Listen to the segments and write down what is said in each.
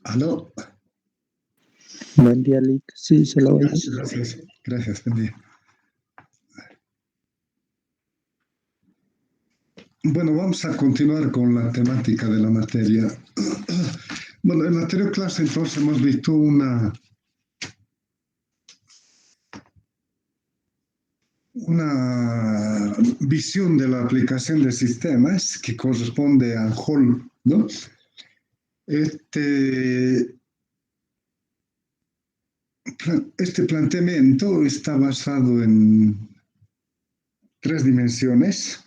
¿Aló? Buen día, Lick. Sí, se lo oigo. Gracias, buen día. Bueno, vamos a continuar con la temática de la materia. Bueno, en la anterior clase entonces hemos visto una visión de la aplicación de sistemas que corresponde al hall, ¿no? Este planteamiento está basado en 3 dimensiones: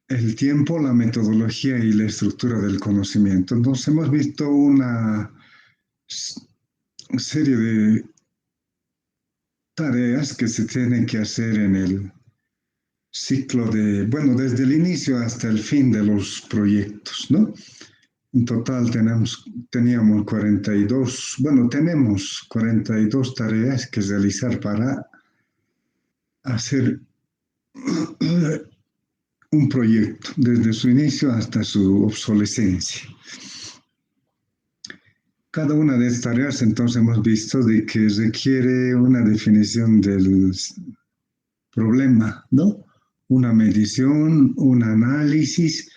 el tiempo, la metodología y la estructura del conocimiento. Entonces hemos visto una serie de tareas que se tienen que hacer en el ciclo desde el inicio hasta el fin de los proyectos, ¿no? En total tenemos 42 tareas que realizar para hacer un proyecto, desde su inicio hasta su obsolescencia. Cada una de estas tareas, entonces, hemos visto de que requiere una definición del problema, ¿no? Una medición, un análisis,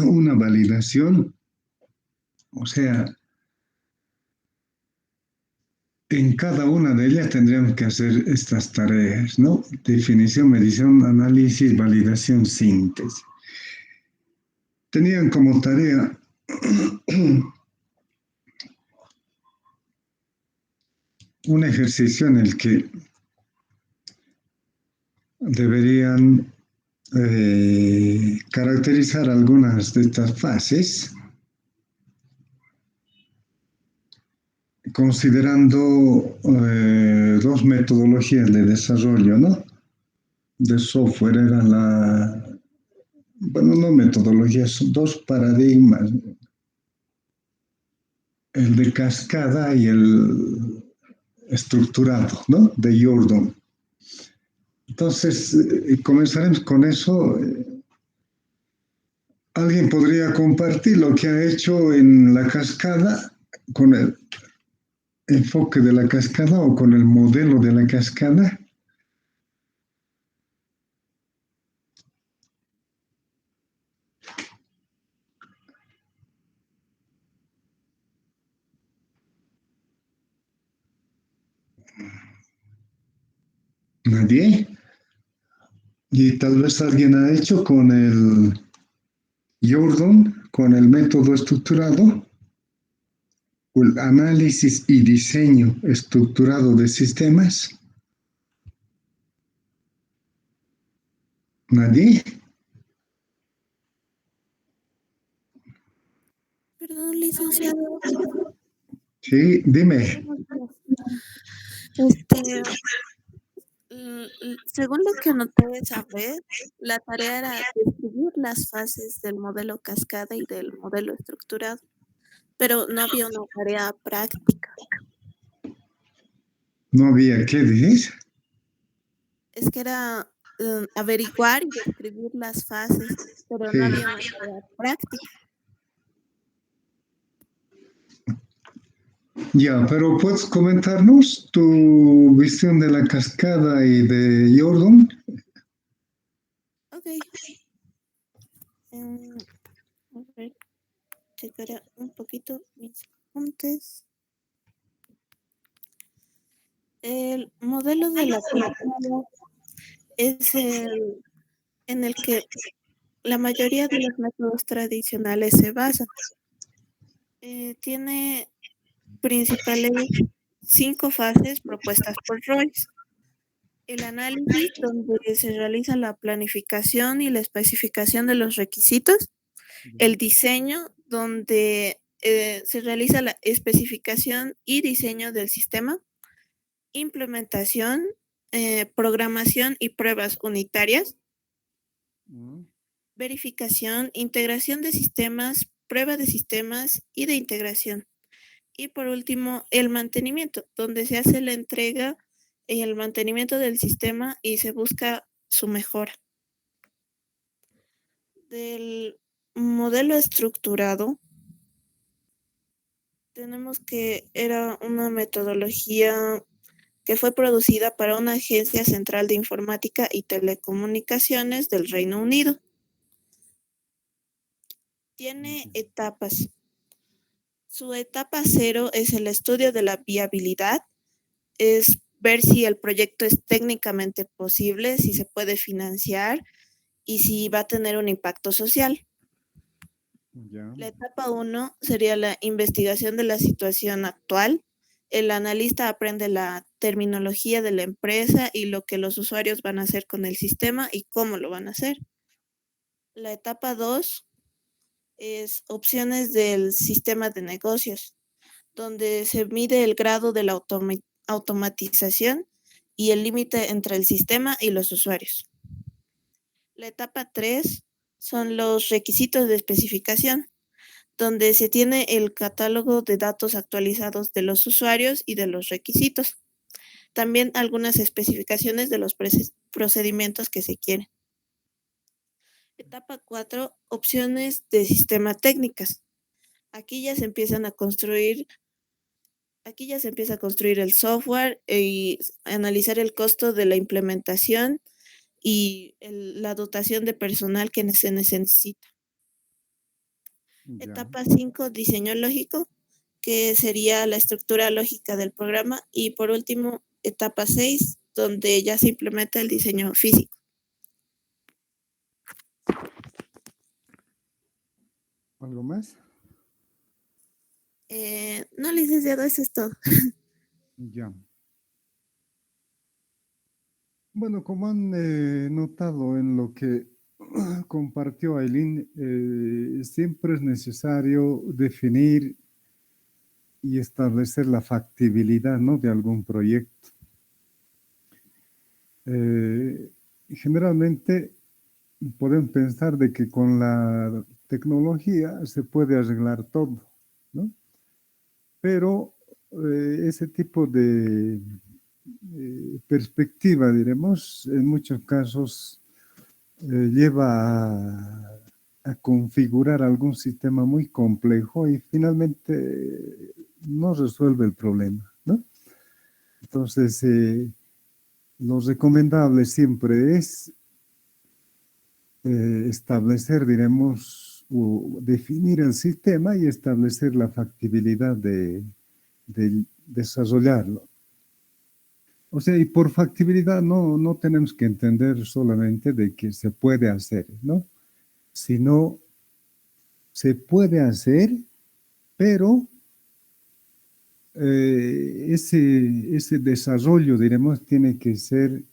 una validación. O sea, en cada una de ellas tendríamos que hacer estas tareas, ¿no? Definición, medición, análisis, validación, síntesis. Tenían como tarea un ejercicio en el que deberían caracterizar algunas de estas fases, considerando 2 metodologías de desarrollo, ¿no? De software. No metodologías, son 2 paradigmas: el de cascada y el estructurado, ¿no? De Jordan. Entonces, comenzaremos con eso. ¿Alguien podría compartir lo que ha hecho en la cascada, con el enfoque de la cascada o con el modelo de la cascada? ¿Nadie? Y tal vez alguien ha hecho con el Jordan, con el método estructurado, o el análisis y diseño estructurado de sistemas. ¿Nadie? Perdón, licenciado. Sí, dime. Según lo que noté esa vez, la tarea era describir las fases del modelo cascada y del modelo estructurado, pero no había una tarea práctica. ¿No había qué dices? Es que era averiguar y describir las fases, pero Sí. no había una tarea práctica. Ya, pero ¿puedes comentarnos tu visión de la cascada y de Jordan? Ok. A ver, checaré un poquito mis apuntes. El modelo de la cascada es el en el que la mayoría de los métodos tradicionales se basan. Tiene principales 5 fases propuestas por Royce. El análisis, donde se realiza la planificación y la especificación de los requisitos. El diseño, donde se realiza la especificación y diseño del sistema. Implementación, programación y pruebas unitarias. Verificación, integración de sistemas, prueba de sistemas y de integración. Y por último, el mantenimiento, donde se hace la entrega y el mantenimiento del sistema y se busca su mejora. modelo estructurado, tenemos que era una metodología que fue producida para una agencia central de informática y telecomunicaciones del Reino Unido. Tiene etapas. Su etapa 0 es el estudio de la viabilidad, es ver si el proyecto es técnicamente posible, si se puede financiar y si va a tener un impacto social. Ya. La etapa 1 sería la investigación de la situación actual. El analista aprende la terminología de la empresa y lo que los usuarios van a hacer con el sistema y cómo lo van a hacer. La etapa 2 es opciones del sistema de negocios, donde se mide el grado de la automatización y el límite entre el sistema y los usuarios. La etapa 3 son los requisitos de especificación, donde se tiene el catálogo de datos actualizados de los usuarios y de los requisitos. También algunas especificaciones de los procedimientos que se quieren. Etapa 4, opciones de sistema técnicas. Aquí ya se empieza a construir el software y analizar el costo de la implementación y la dotación de personal que se necesita. Ya. Etapa 5, diseño lógico, que sería la estructura lógica del programa. Y por último, etapa 6, donde ya se implementa el diseño físico. ¿Algo más? No, licenciado, eso es todo. Ya. Bueno, como han notado en lo que compartió Aileen, siempre es necesario definir y establecer la factibilidad, ¿no?, de algún proyecto. Generalmente podemos pensar de que con la tecnología se puede arreglar todo, ¿no? Pero ese tipo de perspectiva, diremos, en muchos casos lleva a configurar algún sistema muy complejo y finalmente no resuelve el problema, ¿no? Entonces, lo recomendable siempre es establecer, diremos, o definir el sistema y establecer la factibilidad de desarrollarlo. O sea, y por factibilidad no tenemos que entender solamente de que se puede hacer, ¿no? Sino se puede hacer, pero ese desarrollo, diremos, tiene que ser,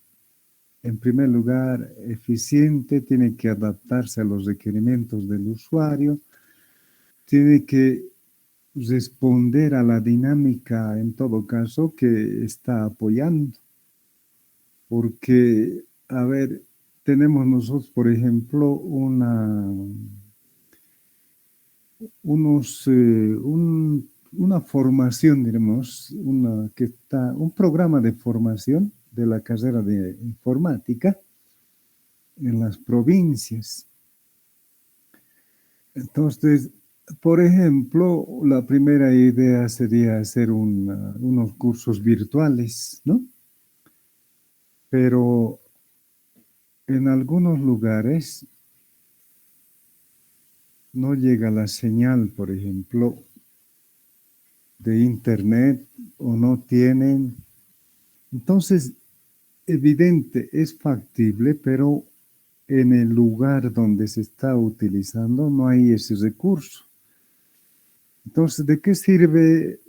en primer lugar, eficiente, tiene que adaptarse a los requerimientos del usuario, tiene que responder a la dinámica, en todo caso, que está apoyando. Porque, a ver, tenemos nosotros, por ejemplo, una formación, diremos, un programa de formación de la carrera de informática en las provincias. Entonces, por ejemplo, la primera idea sería hacer unos cursos virtuales, ¿no? Pero en algunos lugares no llega la señal, por ejemplo, de internet o no tienen. Entonces, evidente, es factible, pero en el lugar donde se está utilizando no hay ese recurso. Entonces, ¿de qué sirve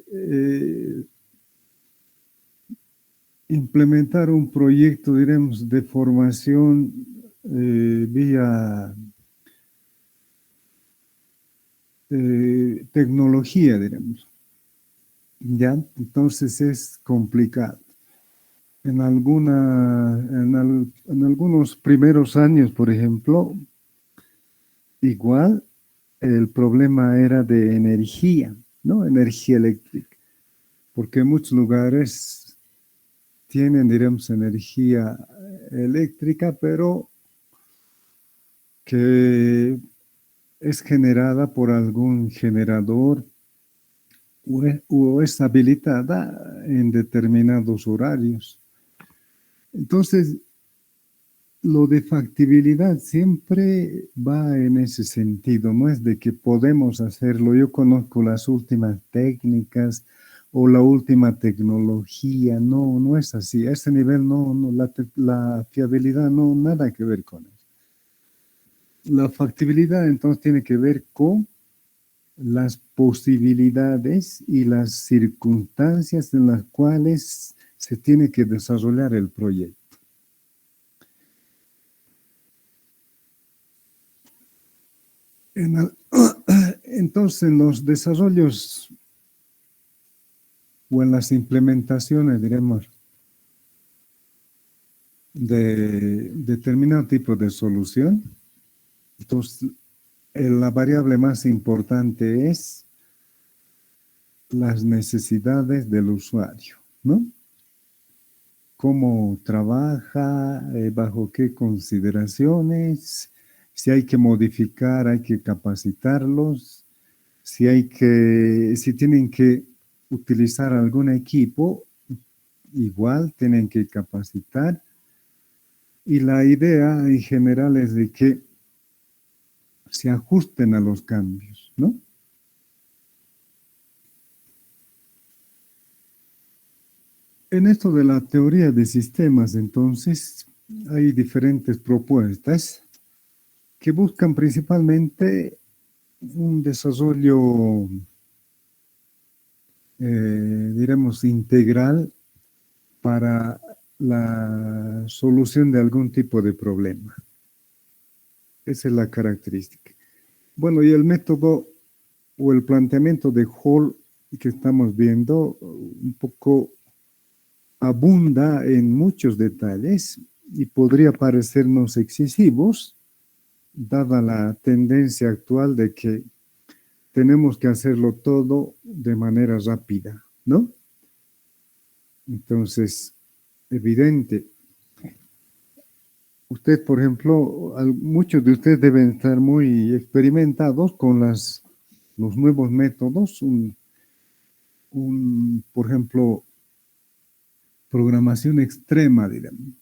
implementar un proyecto, diremos, de formación vía tecnología, diremos? Ya, entonces es complicado. En algunos primeros años, por ejemplo, igual el problema era de energía, ¿no? Energía eléctrica, porque en muchos lugares tienen, diremos, energía eléctrica, pero que es generada por algún generador o es habilitada en determinados horarios. Entonces, lo de factibilidad siempre va en ese sentido, no es de que podemos hacerlo. Yo conozco las últimas técnicas o la última tecnología, no, no es así. A ese nivel no, no la fiabilidad no, nada que ver con eso. La factibilidad entonces tiene que ver con las posibilidades y las circunstancias en las cuales se tiene que desarrollar el proyecto. Entonces, en los desarrollos o en las implementaciones, diremos, de determinado tipo de solución, entonces, la variable más importante es las necesidades del usuario, ¿no? Cómo trabaja, bajo qué consideraciones, si hay que modificar, hay que capacitarlos, si tienen que utilizar algún equipo, igual tienen que capacitar. Y la idea en general es de que se ajusten a los cambios, ¿no? En esto de la teoría de sistemas, entonces, hay diferentes propuestas que buscan principalmente un desarrollo, diremos, integral para la solución de algún tipo de problema. Esa es la característica. Bueno, y el método o el planteamiento de Hall que estamos viendo un poco abunda en muchos detalles y podría parecernos excesivos, dada la tendencia actual de que tenemos que hacerlo todo de manera rápida, ¿no? Entonces, evidente. Usted, por ejemplo, muchos de ustedes deben estar muy experimentados con los nuevos métodos. Por ejemplo, programación extrema, diremos.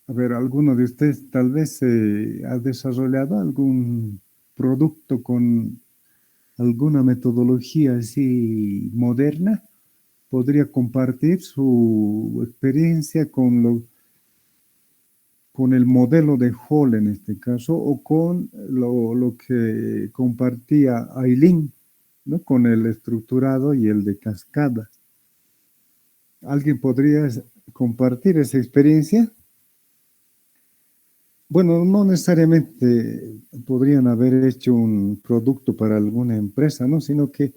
A ver, ¿alguno de ustedes tal vez ha desarrollado algún producto con alguna metodología así moderna? ¿Podría compartir su experiencia con el modelo de Hall en este caso o con lo que compartía Aileen, ¿no? Con el estructurado y el de cascada? ¿Alguien podría compartir esa experiencia? Bueno, no necesariamente podrían haber hecho un producto para alguna empresa, ¿no? Sino que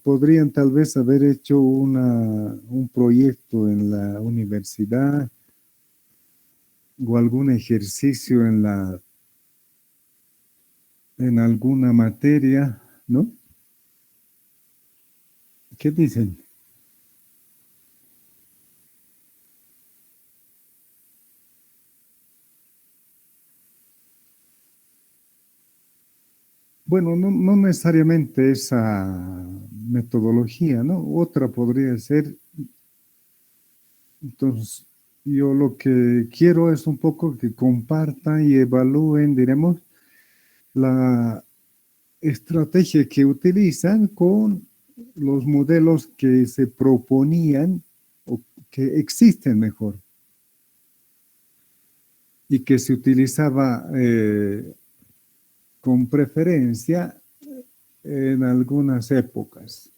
podrían tal vez haber hecho un proyecto en la universidad o algún ejercicio en alguna materia, ¿no? ¿Qué dicen? Bueno, no necesariamente esa metodología, ¿no? Otra podría ser, entonces, yo lo que quiero es un poco que compartan y evalúen, diremos, la estrategia que utilizan con los modelos que se proponían o que existen mejor y que se utilizaba con preferencia en algunas épocas.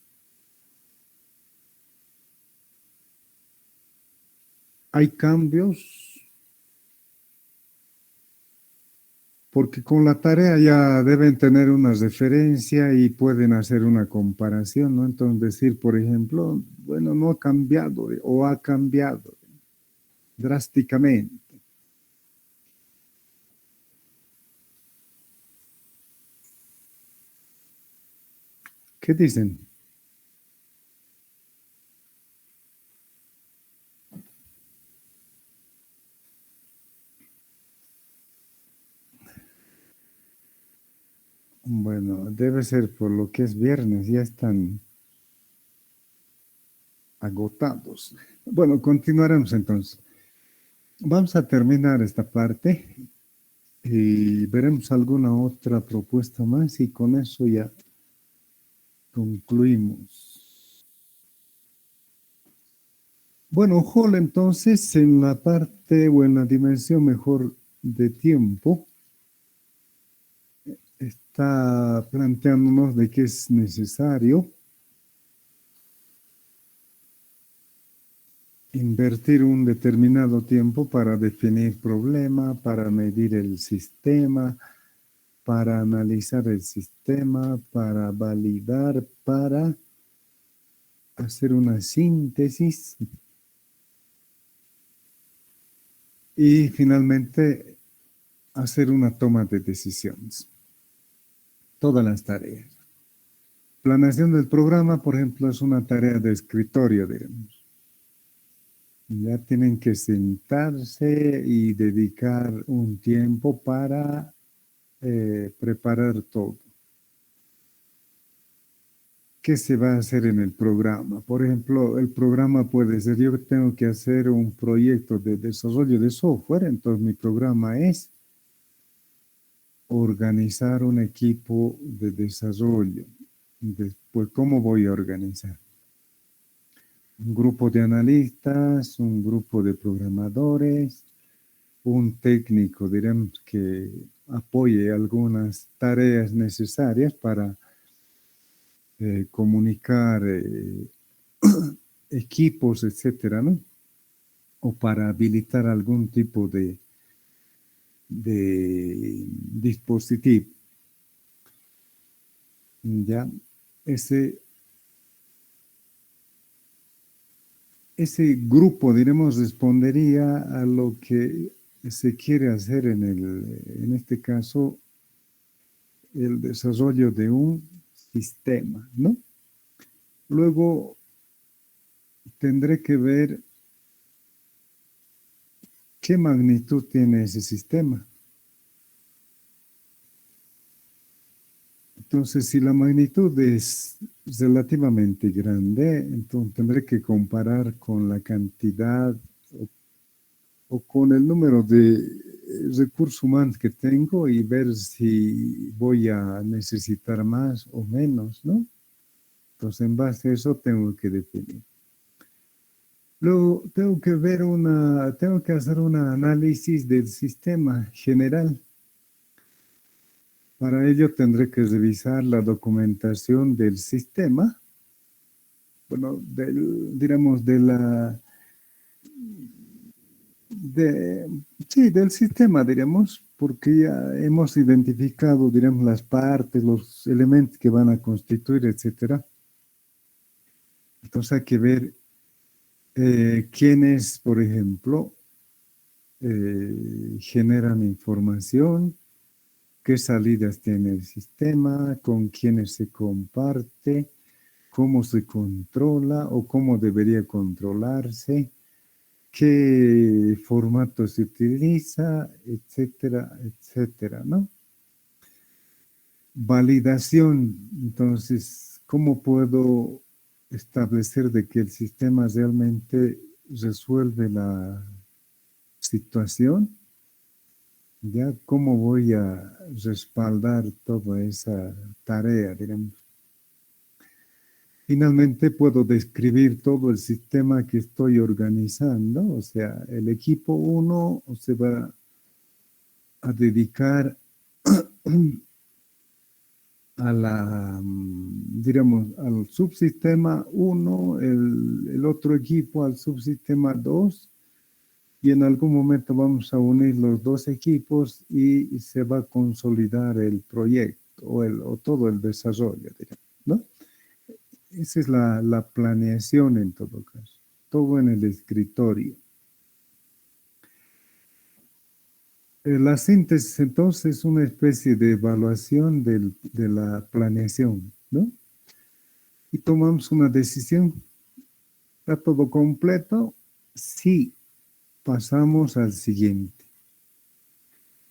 Hay cambios porque con la tarea ya deben tener una referencia y pueden hacer una comparación, ¿no? Entonces decir, por ejemplo, bueno, no ha cambiado o ha cambiado drásticamente. ¿Qué dicen? Bueno, debe ser por lo que es viernes, ya están agotados. Bueno, continuaremos entonces. Vamos a terminar esta parte y veremos alguna otra propuesta más y con eso ya concluimos. Bueno, Hall, entonces, en la parte o en la dimensión mejor de tiempo, está planteándonos de que es necesario invertir un determinado tiempo para definir problema, para medir el sistema, para analizar el sistema, para validar, para hacer una síntesis y finalmente hacer una toma de decisiones. Todas las tareas. Planeación del programa, por ejemplo, es una tarea de escritorio, digamos. Ya tienen que sentarse y dedicar un tiempo para preparar todo. ¿Qué se va a hacer en el programa? Por ejemplo, el programa puede ser, yo tengo que hacer un proyecto de desarrollo de software, entonces mi programa es organizar un equipo de desarrollo. Después, ¿cómo voy a organizar? Un grupo de analistas, un grupo de programadores, un técnico, diremos, que apoye algunas tareas necesarias para comunicar equipos, etcétera, ¿no? O para habilitar algún tipo de dispositivo. Ya, ese grupo, diremos, respondería a lo que se quiere hacer en este caso, el desarrollo de un sistema, ¿no? Luego tendré que ver qué magnitud tiene ese sistema. Entonces, si la magnitud es relativamente grande, entonces tendré que comparar con la cantidad o con el número de recursos humanos que tengo y ver si voy a necesitar más o menos, ¿no? Entonces, en base a eso tengo que definir. Luego, tengo que hacer un análisis del sistema general. Para ello tendré que revisar la documentación del sistema, bueno, digamos, del sistema, diríamos, porque ya hemos identificado, diríamos, las partes, los elementos que van a constituir, etcétera. Entonces hay que ver quiénes, por ejemplo, generan información, qué salidas tiene el sistema, con quiénes se comparte, cómo se controla o cómo debería controlarse, qué formato se utiliza, etcétera, etcétera, ¿no? Validación, entonces, ¿cómo puedo establecer de que el sistema realmente resuelve la situación? ¿Ya cómo voy a respaldar toda esa tarea, digamos? Finalmente puedo describir todo el sistema que estoy organizando, o sea, el equipo 1 se va a dedicar digamos, al subsistema 1, el otro equipo al subsistema 2, y en algún momento vamos a unir los dos equipos y se va a consolidar el proyecto o todo el desarrollo, digamos, ¿no? Esa es la planeación en todo caso, todo en el escritorio. La síntesis entonces es una especie de evaluación de la planeación, ¿no? Y tomamos una decisión. ¿Está todo completo? Sí. Pasamos al siguiente.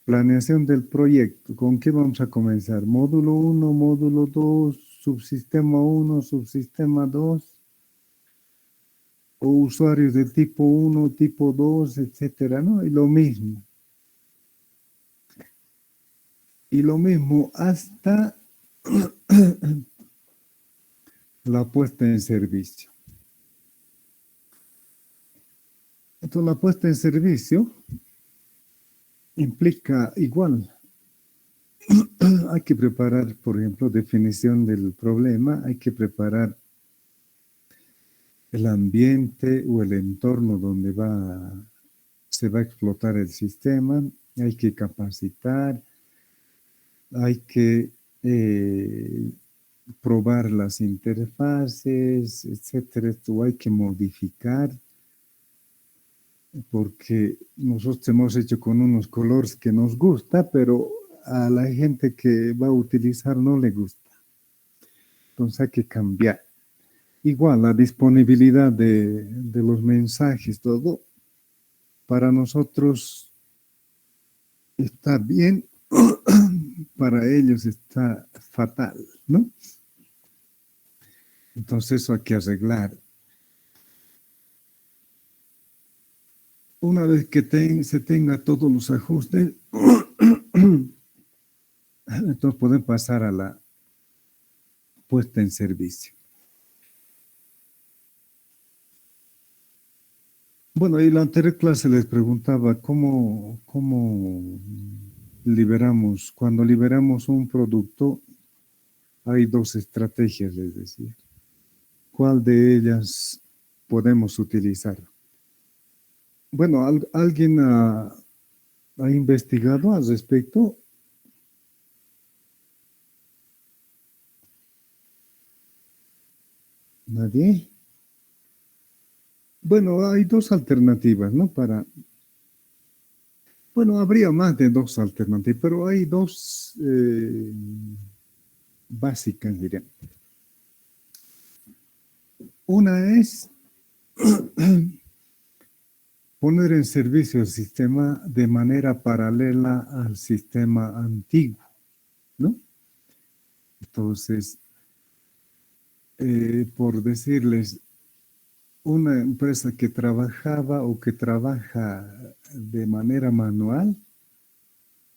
Planeación del proyecto. ¿Con qué vamos a comenzar? Módulo 1, módulo 2, subsistema 1, subsistema 2, o usuarios de tipo 1, tipo 2, etcétera, ¿no? Y lo mismo. Y lo mismo hasta la puesta en servicio. Entonces, la puesta en servicio implica igual. Hay que preparar, por ejemplo, definición del problema, hay que preparar el ambiente o el entorno donde se va a explotar el sistema, hay que capacitar, hay que probar las interfaces, etcétera. Esto hay que modificar, porque nosotros hemos hecho con unos colores que nos gusta, pero a la gente que va a utilizar no le gusta. Entonces hay que cambiar. Igual, la disponibilidad de los mensajes, todo, para nosotros está bien, para ellos está fatal, ¿no? Entonces eso hay que arreglar. Una vez que se tenga todos los ajustes, entonces pueden pasar a la puesta en servicio. Bueno, y la anterior clase les preguntaba cómo liberamos, cuando liberamos un producto, hay dos estrategias, les decía. ¿Cuál de ellas podemos utilizar? Bueno, ¿alguien ha investigado al respecto? ¿Nadie? Bueno, hay dos alternativas, ¿no? Bueno, habría más de dos alternativas, pero hay dos básicas, diría. Una es poner en servicio el sistema de manera paralela al sistema antiguo, ¿no? Entonces, por decirles, una empresa que trabajaba o que trabaja de manera manual,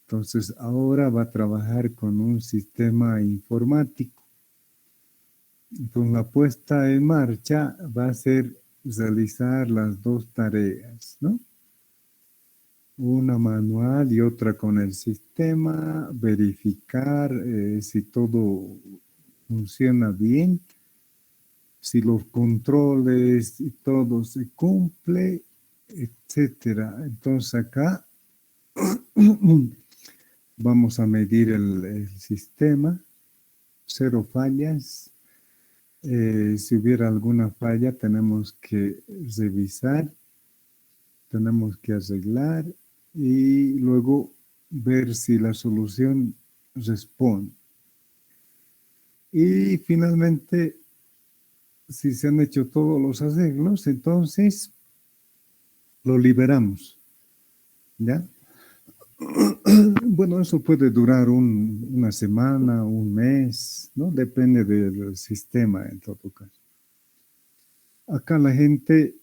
entonces ahora va a trabajar con un sistema informático. Entonces la puesta en marcha va a ser realizar las dos tareas, ¿no? Una manual y otra con el sistema, verificar si todo funciona bien, si los controles y todo se cumple, etcétera. Entonces acá vamos a medir el sistema, 0 fallas. Si hubiera alguna falla, tenemos que revisar, tenemos que arreglar y luego ver si la solución responde. Y finalmente, si se han hecho todos los arreglos, entonces lo liberamos, ¿ya? Bueno, eso puede durar una semana, un mes, ¿no? Depende del sistema en todo caso. Acá la gente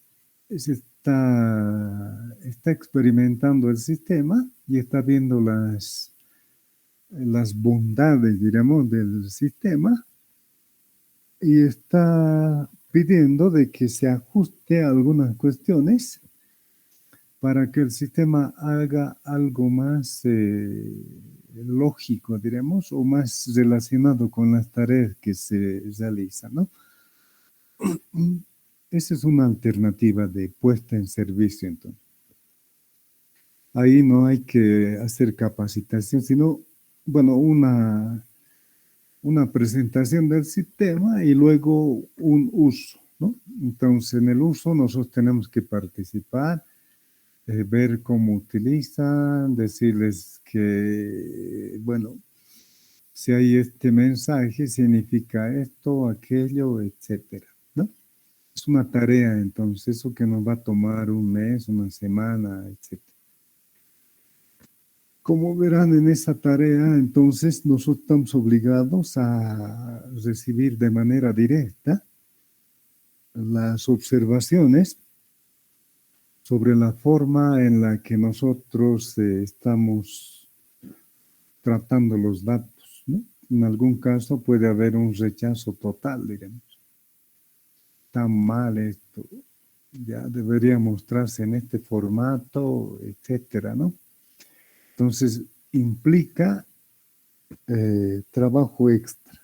está experimentando el sistema y está viendo las bondades, diríamos, del sistema y está pidiendo de que se ajuste a algunas cuestiones para que el sistema haga algo más lógico, diremos, o más relacionado con las tareas que se realizan, ¿no? Esa es una alternativa de puesta en servicio, entonces. Ahí no hay que hacer capacitación, sino, bueno, una presentación del sistema y luego un uso, ¿no? Entonces, en el uso nosotros tenemos que participar, ver cómo utilizan, decirles que, bueno, si hay este mensaje, significa esto, aquello, etcétera, ¿no? Es una tarea, entonces, eso que nos va a tomar un mes, una semana, etcétera. como verán en esa tarea, entonces nosotros estamos obligados a recibir de manera directa las observaciones sobre la forma en la que nosotros estamos tratando los datos, ¿no? En algún caso puede haber un rechazo total, digamos. Está mal esto, ya debería mostrarse en este formato, etcétera, ¿no? Entonces, implica trabajo extra.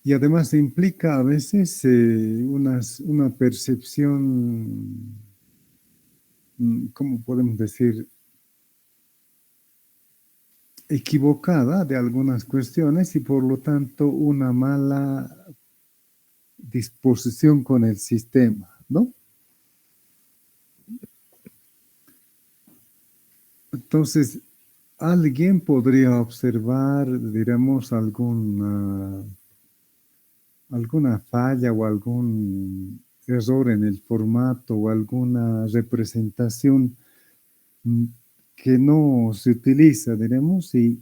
Y además implica a veces una percepción, ¿cómo podemos decir?, equivocada de algunas cuestiones y por lo tanto una mala disposición con el sistema, ¿no? Entonces, alguien podría observar, diremos, alguna falla o algún error en el formato o alguna representación que no se utiliza, diremos, y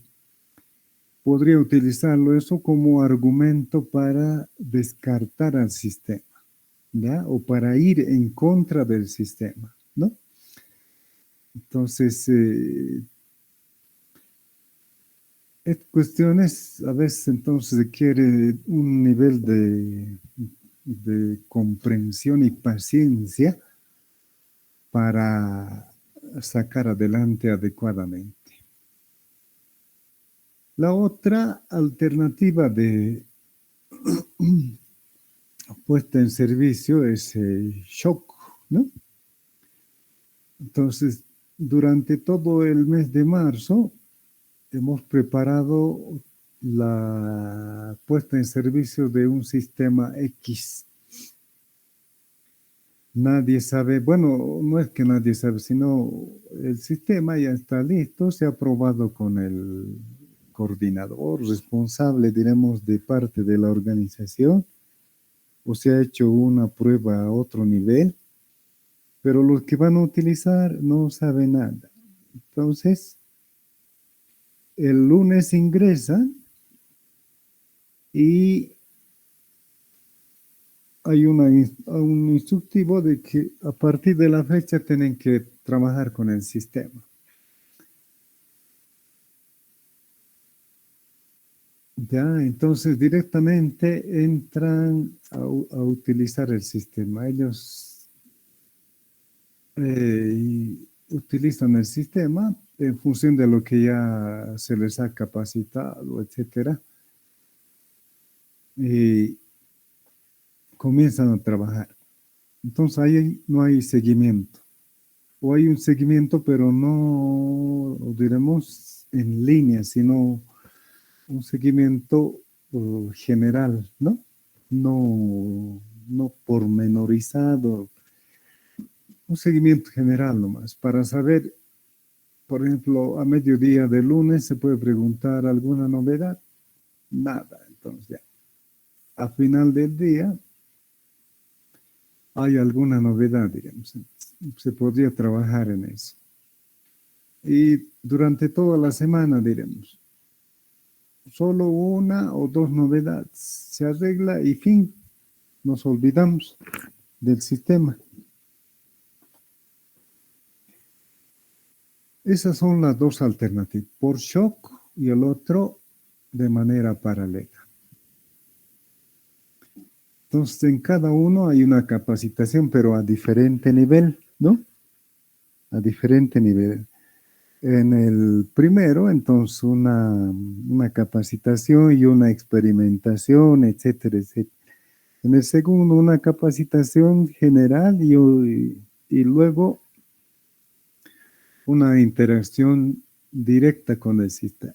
podría utilizarlo eso como argumento para descartar al sistema, ¿ya? O para ir en contra del sistema, ¿no? Entonces, cuestiones a veces entonces requiere un nivel de comprensión y paciencia para sacar adelante adecuadamente. La otra alternativa de puesta en servicio es shock, ¿no? Entonces, durante todo el mes de marzo hemos preparado la puesta en servicio de un sistema X. Nadie sabe, bueno, no es que nadie sabe, sino el sistema ya está listo, se ha aprobado con el coordinador responsable, diremos, de parte de la organización, o se ha hecho una prueba a otro nivel, pero los que van a utilizar no saben nada. Entonces, el lunes ingresan y hay un instructivo de que a partir de la fecha tienen que trabajar con el sistema. Ya, entonces directamente entran a utilizar el sistema. Ellos utilizan el sistema en función de lo que ya se les ha capacitado, etcétera. Y comienzan a trabajar. Entonces ahí no hay seguimiento. O hay un seguimiento, pero no, diremos, en línea, sino un seguimiento general, ¿no? No pormenorizado, un seguimiento general nomás, para saber, por ejemplo, a mediodía de lunes se puede preguntar alguna novedad, nada, entonces ya. A final del día hay alguna novedad, digamos, se podría trabajar en eso. Y durante toda la semana, diremos, solo una o dos novedades se arregla y fin, nos olvidamos del sistema. Esas son las dos alternativas, por shock y el otro de manera paralela. Entonces, en cada uno hay una capacitación, pero a diferente nivel, ¿no? A diferente nivel. En el primero, entonces, una capacitación y una experimentación, etcétera, etcétera. En el segundo, una capacitación general y luego una interacción directa con el sistema.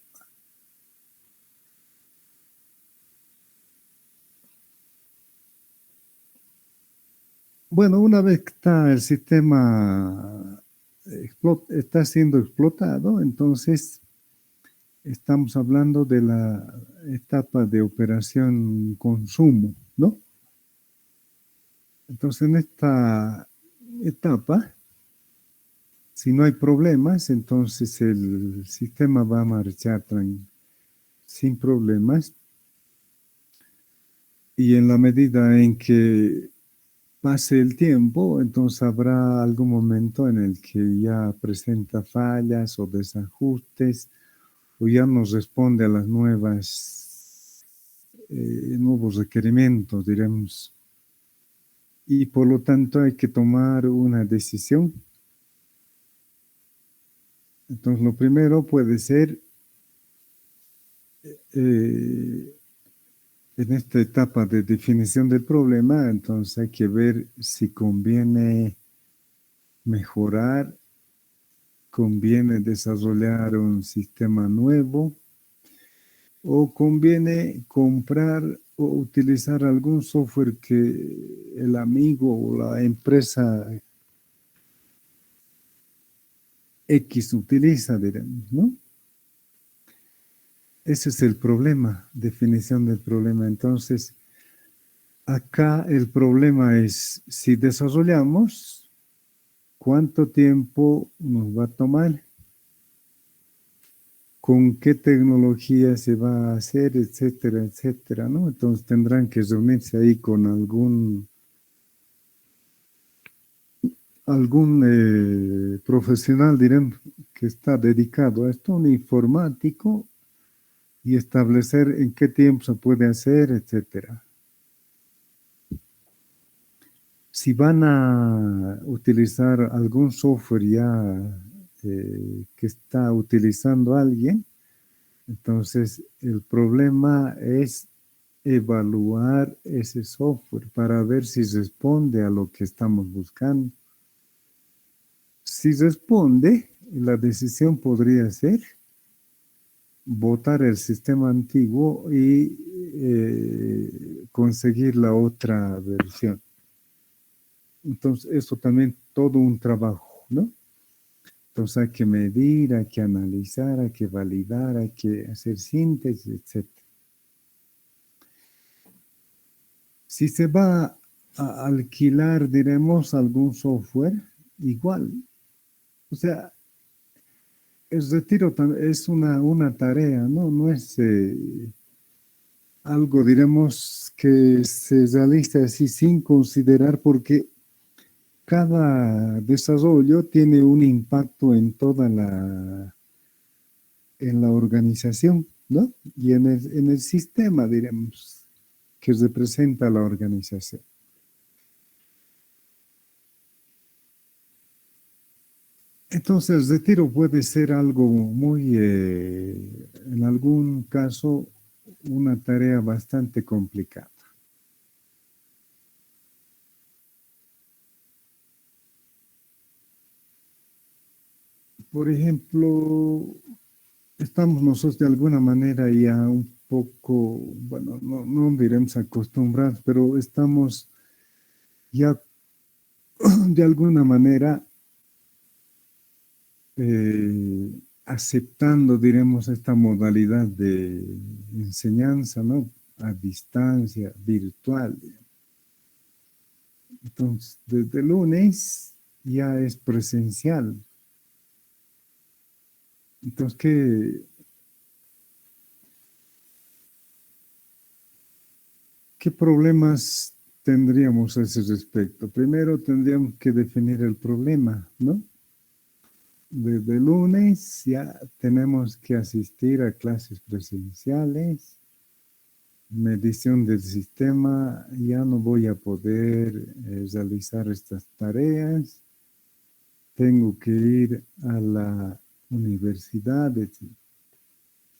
Bueno, una vez que está el sistema está siendo explotado, entonces estamos hablando de la etapa de operación consumo, ¿no? Entonces en esta etapa Si no hay problemas, entonces el sistema va a marchar sin problemas. Y en la medida en que pase el tiempo, entonces habrá algún momento en el que ya presenta fallas o desajustes o ya nos responde a las nuevos requerimientos, diremos. Y por lo tanto hay que tomar una decisión. Entonces lo primero puede ser, en esta etapa de definición del problema, entonces hay que ver si conviene mejorar, conviene desarrollar un sistema nuevo o conviene comprar o utilizar algún software que el amigo o la empresa X utiliza, diremos, ¿no? Ese es el problema, definición del problema. Entonces, acá el problema es si desarrollamos, ¿cuánto tiempo nos va a tomar? ¿Con qué tecnología se va a hacer? Etcétera, etcétera, ¿no? Entonces tendrán que reunirse ahí con algún profesional, diremos, que está dedicado a esto, un informático, y establecer en qué tiempo se puede hacer, etcétera. Si van a utilizar algún software ya que está utilizando alguien, entonces el problema es evaluar ese software para ver si responde a lo que estamos buscando. Si responde, la decisión podría ser botar el sistema antiguo y conseguir la otra versión. Entonces, eso también todo un trabajo, ¿no? Entonces hay que medir, hay que analizar, hay que validar, hay que hacer síntesis, etc. Si se va a alquilar, diremos, algún software, igual. O sea, el retiro es una tarea, ¿no? No es algo, diremos, que se realiza así sin considerar, porque cada desarrollo tiene un impacto en en la organización, ¿no? Y en el sistema, diremos, que representa la organización. Entonces, el retiro puede ser algo muy, en algún caso, una tarea bastante complicada. Por ejemplo, estamos nosotros de alguna manera ya un poco, bueno, no diremos acostumbrados, pero estamos ya de alguna manera aceptando, diremos, esta modalidad de enseñanza, ¿no? A distancia, virtual. Entonces, desde lunes ya es presencial. Entonces, ¿qué problemas tendríamos a ese respecto? Primero tendríamos que definir el problema, ¿no? Desde lunes ya tenemos que asistir a clases presenciales, medición del sistema, ya no voy a poder realizar estas tareas, tengo que ir a la universidad, etc.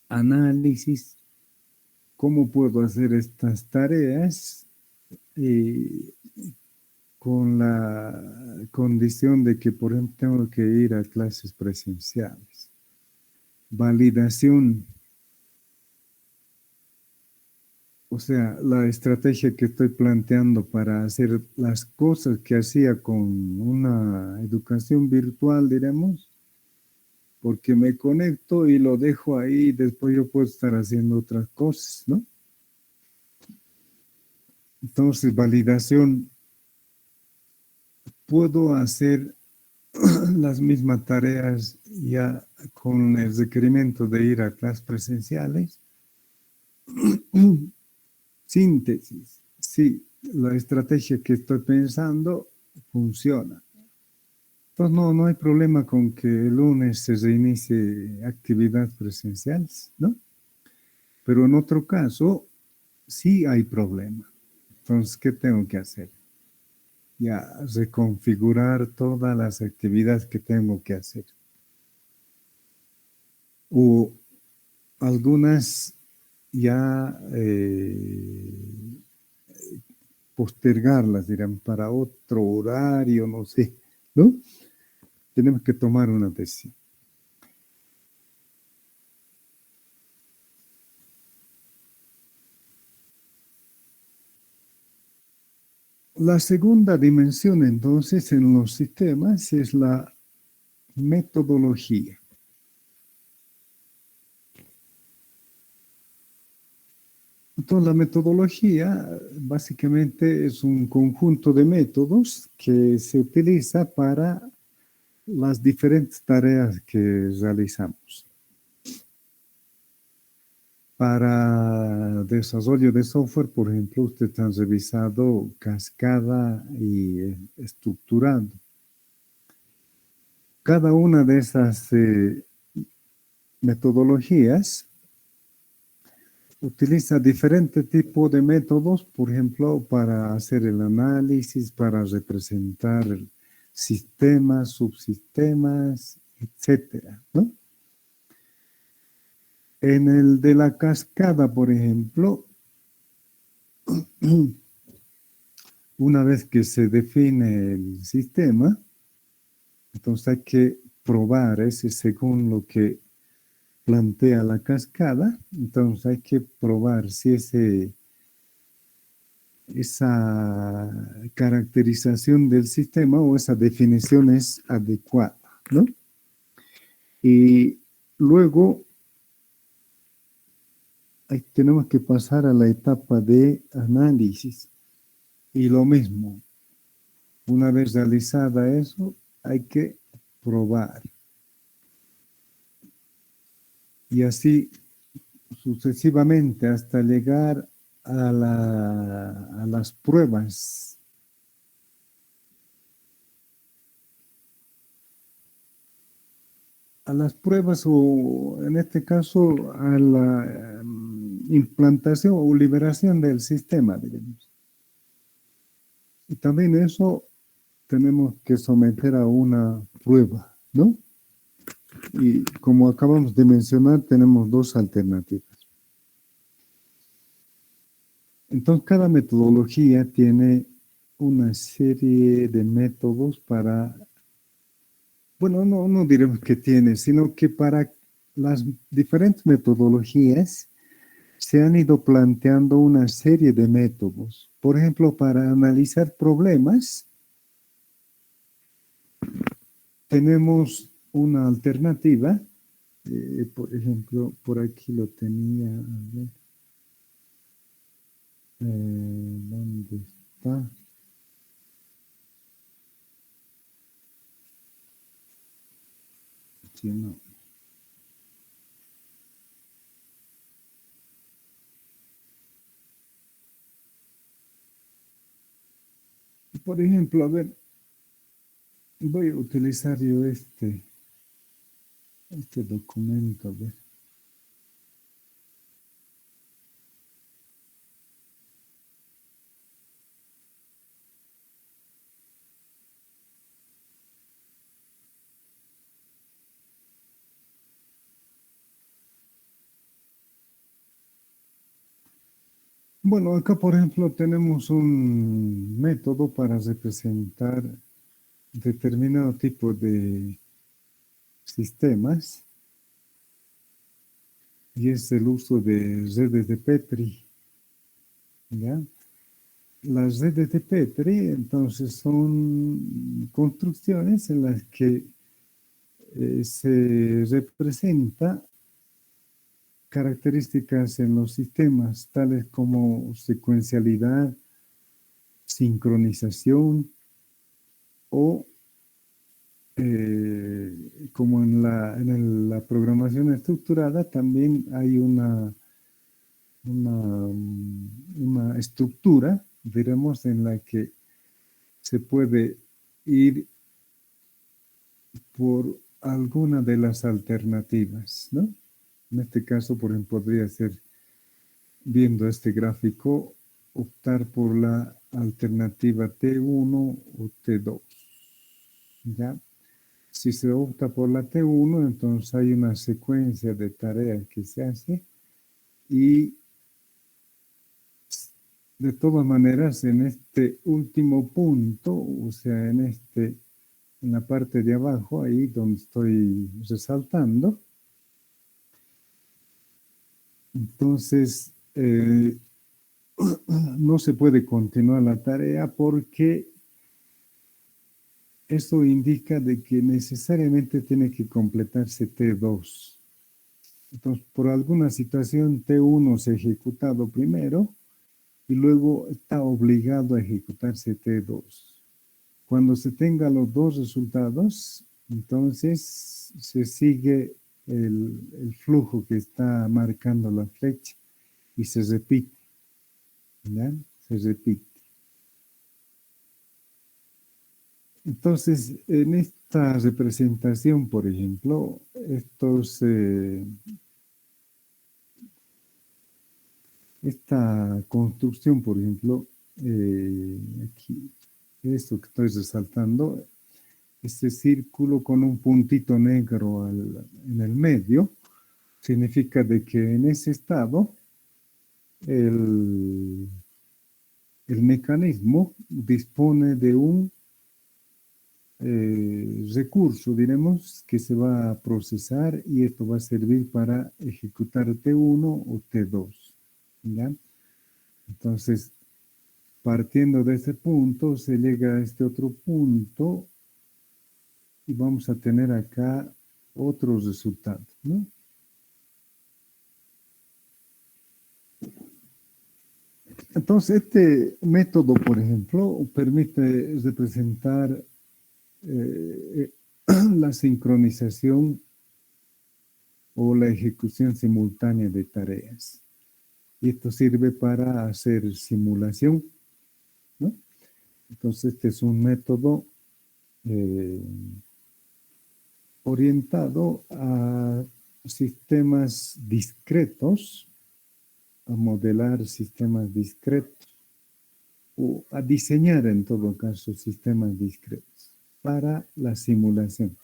Análisis, ¿cómo puedo hacer estas tareas? Con la condición de que, por ejemplo, tengo que ir a clases presenciales. Validación. O sea, la estrategia que estoy planteando para hacer las cosas que hacía con una educación virtual, diremos, porque me conecto y lo dejo ahí y después yo puedo estar haciendo otras cosas, ¿no? Entonces, validación. Puedo hacer las mismas tareas ya con el requerimiento de ir a clases presenciales. Síntesis. Sí, la estrategia que estoy pensando funciona. Entonces no hay problema con que el lunes se reinicie actividades presenciales, ¿no? Pero en otro caso, sí hay problema. Entonces, ¿qué tengo que hacer? Ya reconfigurar todas las actividades que tengo que hacer. O algunas ya postergarlas, dirán, para otro horario, no sé, ¿no? Tenemos que tomar una decisión. La segunda dimensión, entonces, en los sistemas es la metodología. Entonces, la metodología básicamente es un conjunto de métodos que se utiliza para las diferentes tareas que realizamos. Para desarrollo de software, por ejemplo, ustedes han revisado cascada y estructurado. Cada una de esas metodologías utiliza diferentes tipos de métodos, por ejemplo, para hacer el análisis, para representar sistemas, subsistemas, etcétera, ¿no? En el de la cascada, por ejemplo, una vez que se define el sistema, entonces hay que probar ese según lo que plantea la cascada, entonces hay que probar si esa caracterización del sistema o esa definición es adecuada, ¿no? Y luego tenemos que pasar a la etapa de análisis. Y lo mismo, una vez realizada eso, hay que probar. Y así sucesivamente hasta llegar a las pruebas. A las pruebas o en este caso a la implantación o liberación del sistema, digamos. Y también eso tenemos que someter a una prueba, ¿no? Y como acabamos de mencionar, tenemos dos alternativas. Entonces, cada metodología tiene una serie de métodos para, bueno, no diremos que tiene, sino que para las diferentes metodologías se han ido planteando una serie de métodos. Por ejemplo, para analizar problemas, tenemos una alternativa. Por ejemplo, por aquí lo tenía, a ver. ¿Dónde está? Sí, no. Por ejemplo, a ver, voy a utilizar yo este documento, a ver. Bueno, acá por ejemplo tenemos un método para representar determinado tipo de sistemas y es el uso de redes de Petri, ¿ya? Las redes de Petri entonces son construcciones en las que se representa características en los sistemas, tales como secuencialidad, sincronización o como en la programación estructurada, también hay una estructura, diremos, en la que se puede ir por alguna de las alternativas, ¿no? En este caso, por ejemplo, podría ser, viendo este gráfico, optar por la alternativa T1 o T2, ¿ya? Si se opta por la T1, entonces hay una secuencia de tareas que se hace y de todas maneras en este último punto, o sea, en la parte de abajo, ahí donde estoy resaltando, entonces no se puede continuar la tarea porque esto indica de que necesariamente tiene que completarse T2. Entonces, por alguna situación, T1 se ha ejecutado primero y luego está obligado a ejecutarse T2. Cuando se tengan los dos resultados, entonces se sigue el flujo que está marcando la flecha y se repite, ¿ya? Se repite. Entonces, en esta representación, por ejemplo, esta construcción, por ejemplo, aquí, esto que estoy resaltando, este círculo con un puntito negro en el medio, significa de que en ese estado el mecanismo dispone de un recurso, diremos, que se va a procesar y esto va a servir para ejecutar T1 o T2, ¿ya? Entonces, partiendo de ese punto, se llega a este otro punto y vamos a tener acá otros resultados, ¿no? Entonces, este método, por ejemplo, permite representar la sincronización o la ejecución simultánea de tareas. Y esto sirve para hacer simulación, ¿no? Entonces, este es un método orientado a sistemas discretos, a modelar sistemas discretos o a diseñar en todo caso sistemas discretos para la simulación.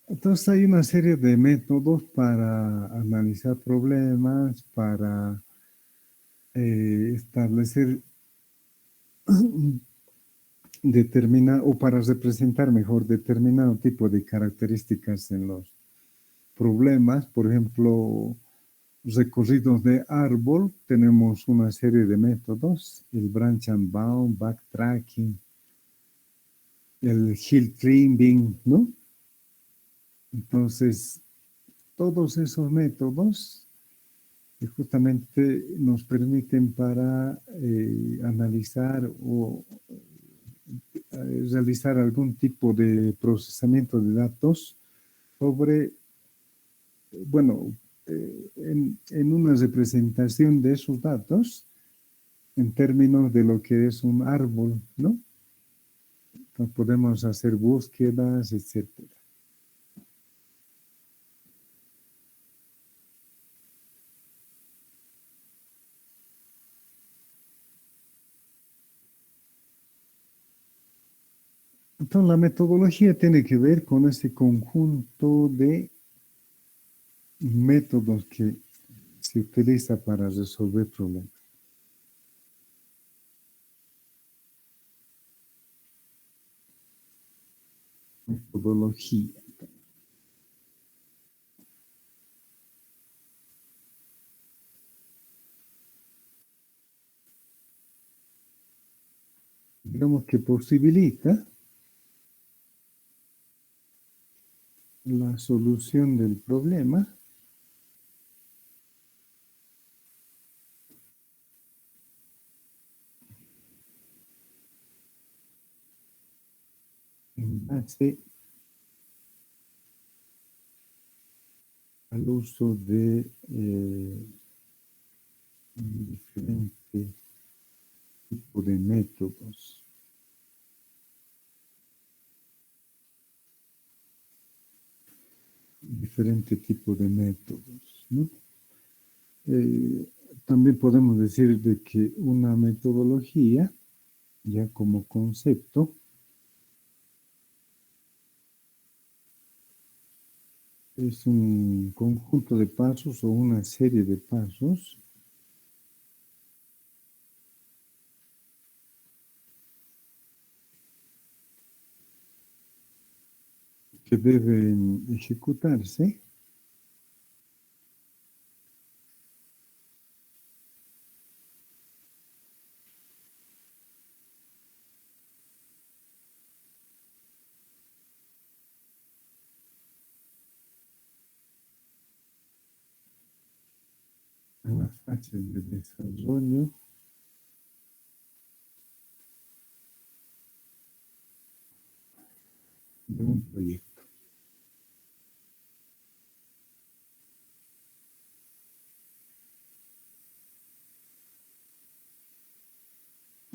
Entonces hay una serie de métodos para analizar problemas, para establecer o para representar mejor determinado tipo de características en los problemas. Por ejemplo, recorridos de árbol, tenemos una serie de métodos, el branch and bound, backtracking, el hill climbing, ¿no? Entonces, todos esos métodos justamente nos permiten para analizar o realizar algún tipo de procesamiento de datos sobre, bueno, en una representación de esos datos en términos de lo que es un árbol, ¿no? Entonces podemos hacer búsquedas, etcétera. Entonces, la metodología tiene que ver con ese conjunto de métodos que se utiliza para resolver problemas. Metodología. digamos que posibilita la solución del problema en base al uso de diferentes tipos de métodos. Diferentes tipos de métodos, ¿no? También podemos decir de que una metodología, ya como concepto, es un conjunto de pasos o una serie de pasos que deben ejecutarse en las fases de desarrollo de un proyecto.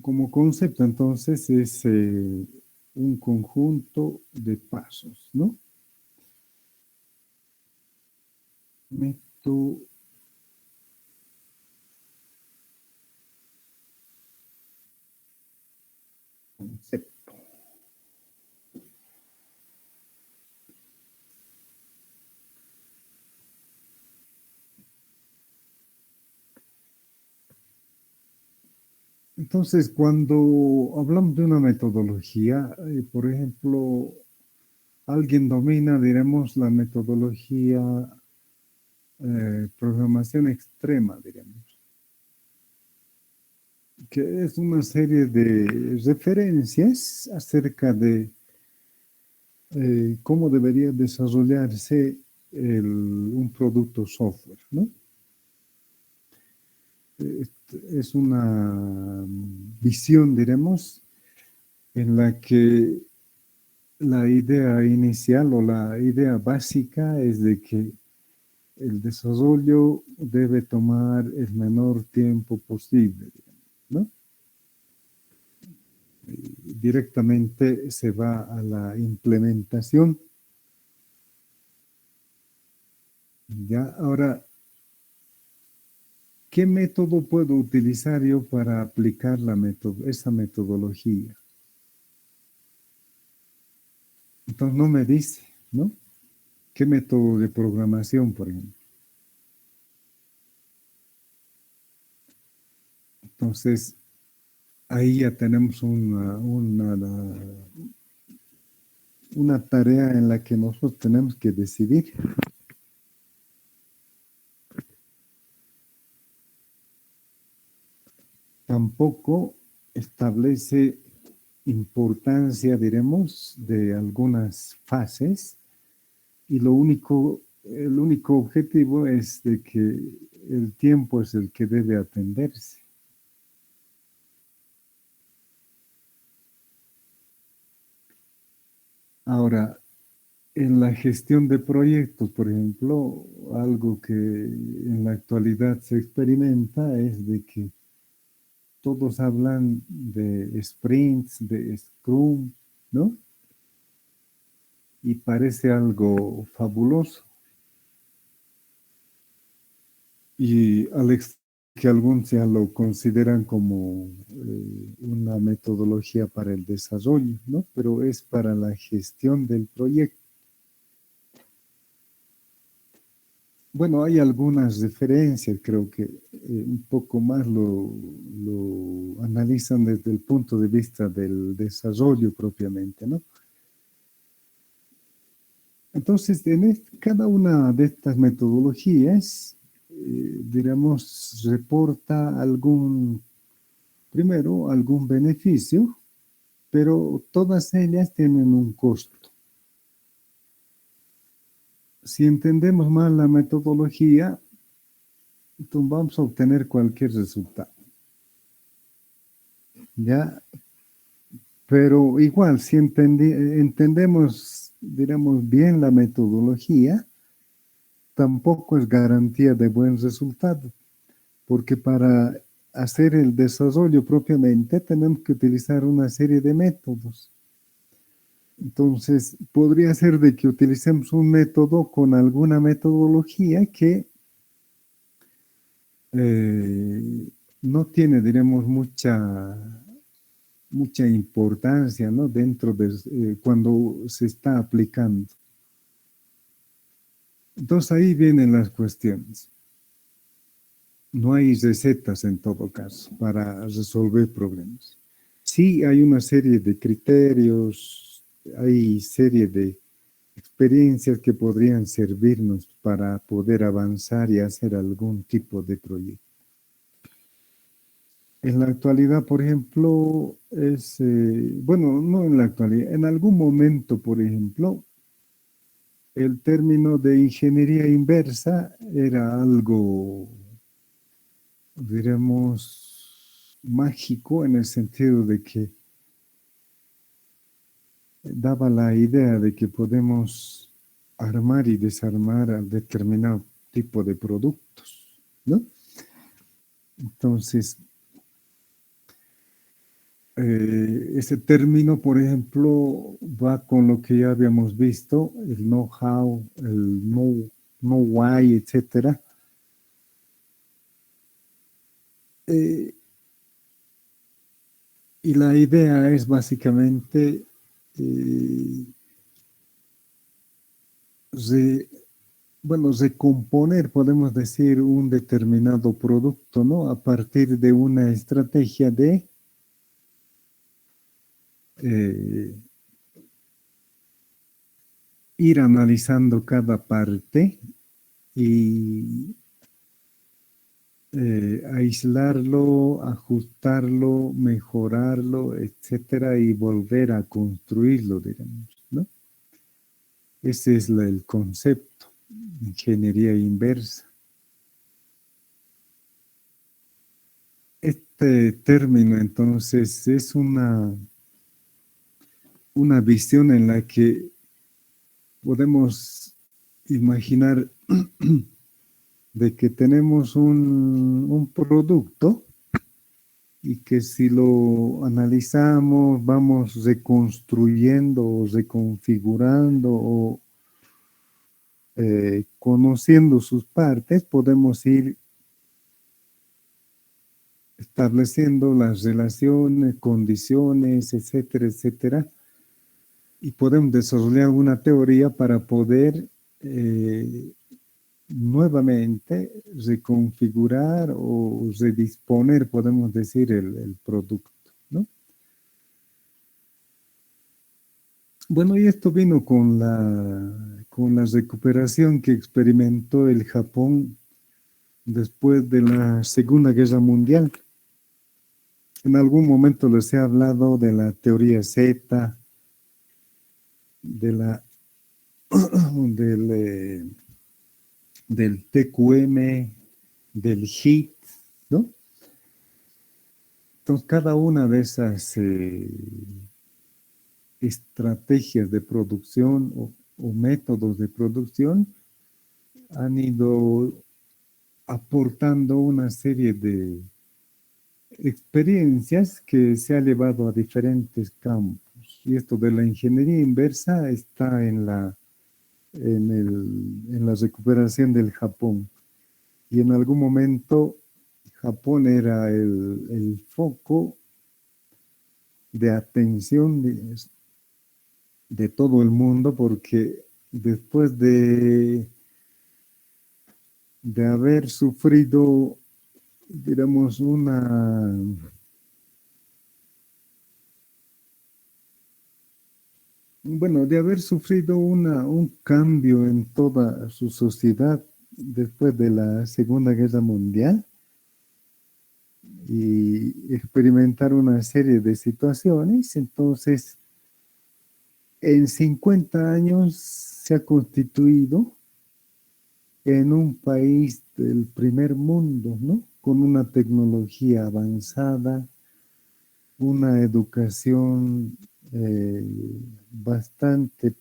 Como concepto, entonces, es un conjunto de pasos, ¿no? Concepto. Entonces, cuando hablamos de una metodología, por ejemplo, alguien domina, diremos, la metodología programación extrema, diremos, que es una serie de referencias acerca de cómo debería desarrollarse un producto software, ¿no? Es una visión, diremos, en la que la idea inicial o la idea básica es de que el desarrollo debe tomar el menor tiempo posible, ¿no? Directamente se va a la implementación. Ya, ahora, ¿qué método puedo utilizar yo para aplicar esa metodología? Entonces no me dice, ¿no? ¿Qué método de programación, por ejemplo? Entonces, ahí ya tenemos una tarea en la que nosotros tenemos que decidir. Tampoco establece importancia, diremos, de algunas fases y el único objetivo es de que el tiempo es el que debe atenderse. Ahora, en la gestión de proyectos, por ejemplo, algo que en la actualidad se experimenta es de que todos hablan de sprints, de Scrum, ¿no? Y parece algo fabuloso. Y que algunos ya lo consideran como una metodología para el desarrollo, ¿no? Pero es para la gestión del proyecto. Bueno, hay algunas referencias, creo que un poco más lo analizan desde el punto de vista del desarrollo propiamente, ¿no? Entonces, cada una de estas metodologías, reporta primero, algún beneficio pero todas ellas tienen un costo. Si entendemos mal la metodología, entonces vamos a obtener cualquier resultado. ¿Ya? Pero igual, si entendemos, digamos, bien la metodología, tampoco es garantía de buen resultado, porque para hacer el desarrollo propiamente tenemos que utilizar una serie de métodos. Entonces, podría ser de que utilicemos un método con alguna metodología que no tiene, diremos, mucha importancia, ¿no? Dentro de cuando se está aplicando. Entonces ahí vienen las cuestiones. No hay recetas en todo caso para resolver problemas. Sí hay una serie de criterios, hay serie de experiencias que podrían servirnos para poder avanzar y hacer algún tipo de proyecto. En la actualidad, por ejemplo, bueno, no en la actualidad, en algún momento, por ejemplo, el término de ingeniería inversa era algo, diremos, mágico en el sentido de que daba la idea de que podemos armar y desarmar a determinado tipo de productos, ¿no? Entonces, ese término, por ejemplo, va con lo que ya habíamos visto, el know-how, el know-why, etc. Y la idea es básicamente recomponer, podemos decir, un determinado producto, ¿no? A partir de una estrategia de ir analizando cada parte y aislarlo, ajustarlo, mejorarlo, etcétera, y volver a construirlo, digamos, ¿no? Ese es el concepto, ingeniería inversa. Este término, entonces, es una visión en la que podemos imaginar de que tenemos un producto y que si lo analizamos, vamos reconstruyendo o reconfigurando o conociendo sus partes, podemos ir estableciendo las relaciones, condiciones, etcétera, etcétera, y podemos desarrollar una teoría para poder nuevamente reconfigurar o redisponer, podemos decir, el producto, ¿no? Bueno, y esto vino con la recuperación que experimentó el Japón después de la Segunda Guerra Mundial. En algún momento les he hablado de la teoría Z, del TQM, del HIT, ¿no? Entonces, cada una de esas estrategias de producción o métodos de producción han ido aportando una serie de experiencias que se ha llevado a diferentes campos. Y esto de la ingeniería inversa está en la recuperación del Japón. Y en algún momento Japón era el foco de atención de todo el mundo, porque después de haber sufrido, digamos, de haber sufrido un cambio en toda su sociedad después de la Segunda Guerra Mundial, y experimentar una serie de situaciones. Entonces, en 50 años se ha constituido en un país del primer mundo, ¿no? Con una tecnología avanzada, una educación bastante,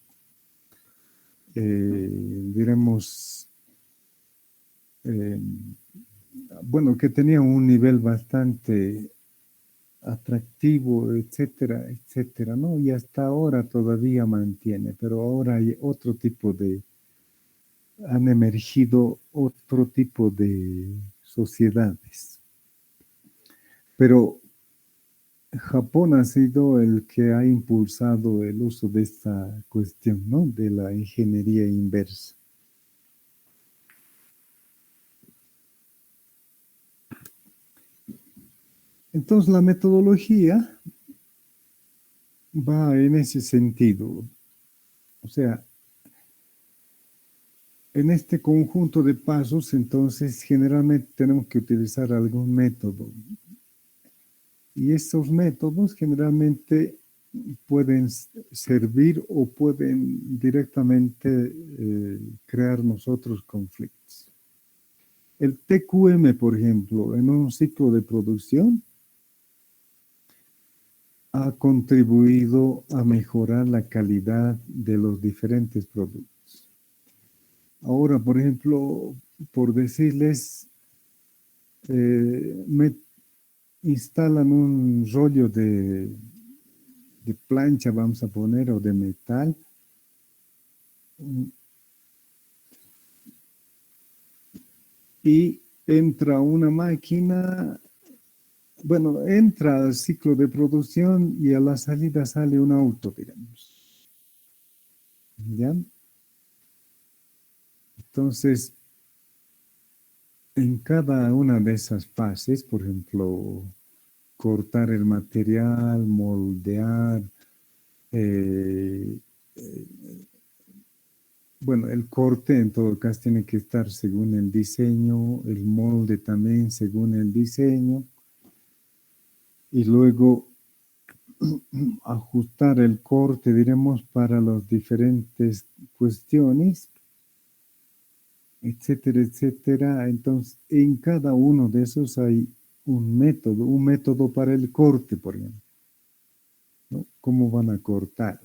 diremos, eh, bueno, que tenía un nivel bastante atractivo, etcétera, etcétera, ¿no? Y hasta ahora todavía mantiene, pero ahora hay otro tipo han emergido otro tipo de sociedades. Pero Japón ha sido el que ha impulsado el uso de esta cuestión, ¿no? De la ingeniería inversa. Entonces, la metodología va en ese sentido. O sea, en este conjunto de pasos, entonces, generalmente tenemos que utilizar algún método. Y estos métodos generalmente pueden servir o pueden directamente crear nosotros conflictos. El TQM, por ejemplo, en un ciclo de producción, ha contribuido a mejorar la calidad de los diferentes productos. Ahora, por ejemplo, por decirles, me instalan un rollo de plancha, vamos a poner, o de metal, y entra una máquina, bueno, entra al ciclo de producción y a la salida sale un auto, digamos. ¿Ya? Entonces, en cada una de esas fases, por ejemplo, cortar el material, moldear, bueno, el corte en todo caso tiene que estar según el diseño, el molde también según el diseño, y luego ajustar el corte, diremos, para las diferentes cuestiones, etcétera, etcétera. Entonces, en cada uno de esos hay un método para el corte, por ejemplo, ¿no? ¿Cómo van a cortar?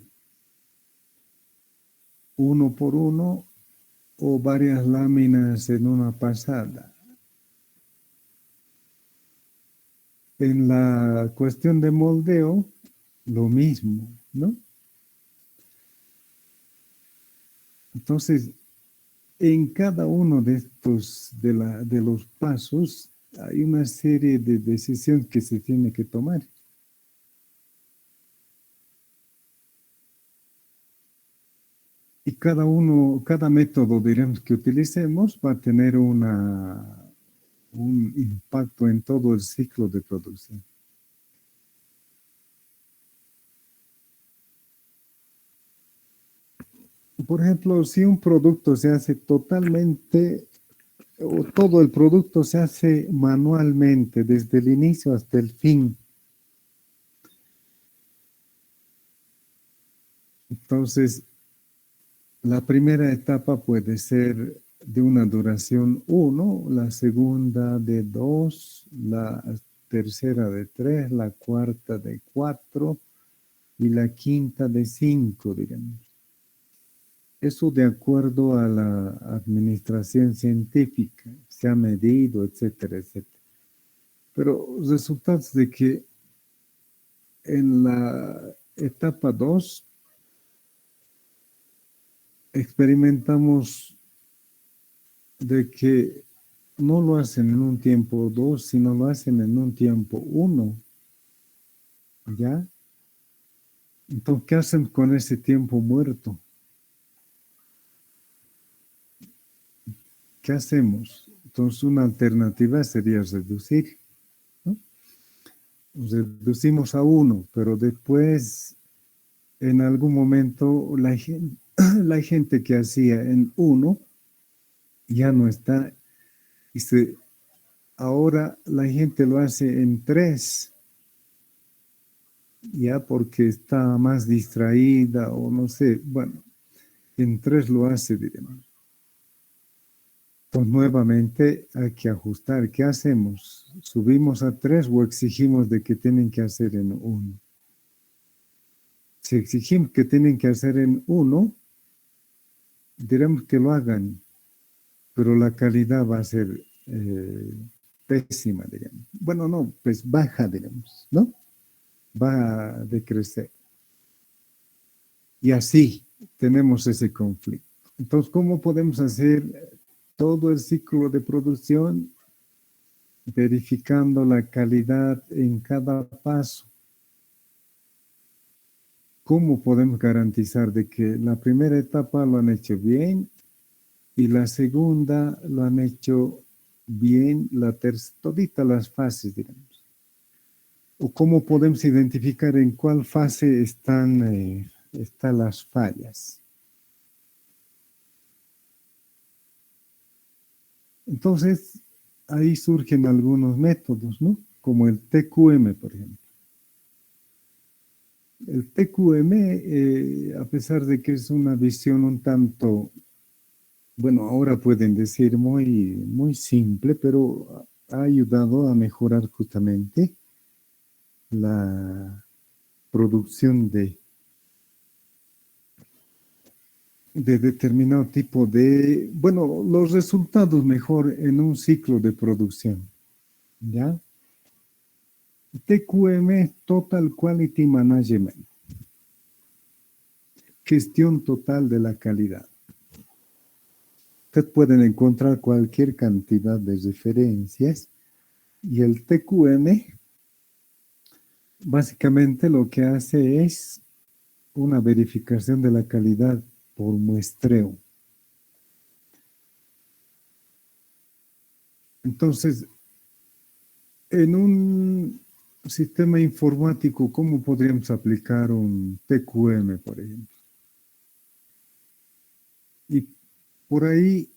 Uno por uno o varias láminas en una pasada. En la cuestión de moldeo, lo mismo, ¿no? Entonces, en cada uno de estos, de los pasos, hay una serie de decisiones que se tiene que tomar. Y cada método, diremos, que utilicemos va a tener un impacto en todo el ciclo de producción. Por ejemplo, si un producto se hace totalmente, o todo el producto se hace manualmente, desde el inicio hasta el fin, entonces la primera etapa puede ser de una duración 1, la segunda de 2, la tercera de 3, la cuarta de 4 y la quinta de 5, digamos. Eso de acuerdo a la administración científica, se ha medido, etcétera, etcétera. Pero resultados de que en la etapa 2 experimentamos de que no lo hacen en un tiempo 2, sino lo hacen en un tiempo 1. ¿Ya? Entonces, ¿qué hacen con ese tiempo muerto? ¿Qué hacemos? Entonces, una alternativa sería reducir, ¿no? Reducimos a 1, pero después, en algún momento, la gente que hacía en 1 ya no está y se ahora la gente lo hace en 3, ya porque está más distraída o no sé, bueno, en 3 lo hace, diremos. Pues nuevamente hay que ajustar. ¿Qué hacemos? ¿Subimos a 3 o exigimos de que tienen que hacer en 1? Si exigimos que tienen que hacer en 1, diremos que lo hagan, pero la calidad va a ser pésima, digamos. Bueno, no, pues baja, digamos, ¿no? Va a decrecer. Y así tenemos ese conflicto. Entonces, ¿cómo podemos hacer todo el ciclo de producción verificando la calidad en cada paso? ¿Cómo podemos garantizar de que la primera etapa lo han hecho bien y la segunda lo han hecho bien, la tercera, toditas las fases, digamos? ¿O cómo podemos identificar en cuál fase están las fallas? Entonces, ahí surgen algunos métodos, ¿no? Como el TQM, por ejemplo. El TQM, a pesar de que es una visión un tanto, bueno, ahora pueden decir muy simple, pero ha ayudado a mejorar justamente la producción de determinado tipo de, bueno, los resultados mejor en un ciclo de producción, ¿ya? TQM es Total Quality Management, gestión total de la calidad. Ustedes pueden encontrar cualquier cantidad de referencias y el TQM básicamente lo que hace es una verificación de la calidad por muestreo. Entonces, en un sistema informático, ¿cómo podríamos aplicar un TQM, por ejemplo? Y por ahí,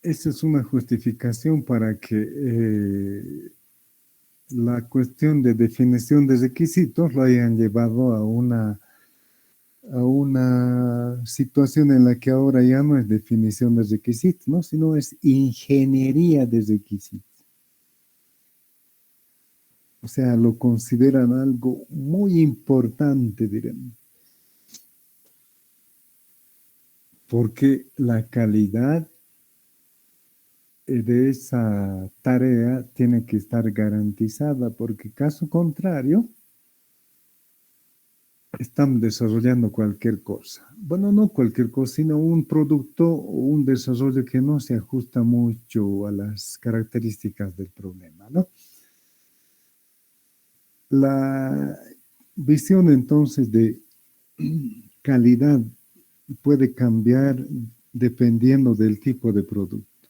esa es una justificación para que la cuestión de definición de requisitos lo hayan llevado a una situación en la que ahora ya no es definición de requisitos, ¿no? Sino es ingeniería de requisitos. O sea, lo consideran algo muy importante, diremos. Porque la calidad de esa tarea tiene que estar garantizada, porque caso contrario, están desarrollando cualquier cosa. Bueno, no cualquier cosa, sino un producto o un desarrollo que no se ajusta mucho a las características del problema, ¿no? La visión entonces de calidad puede cambiar dependiendo del tipo de producto.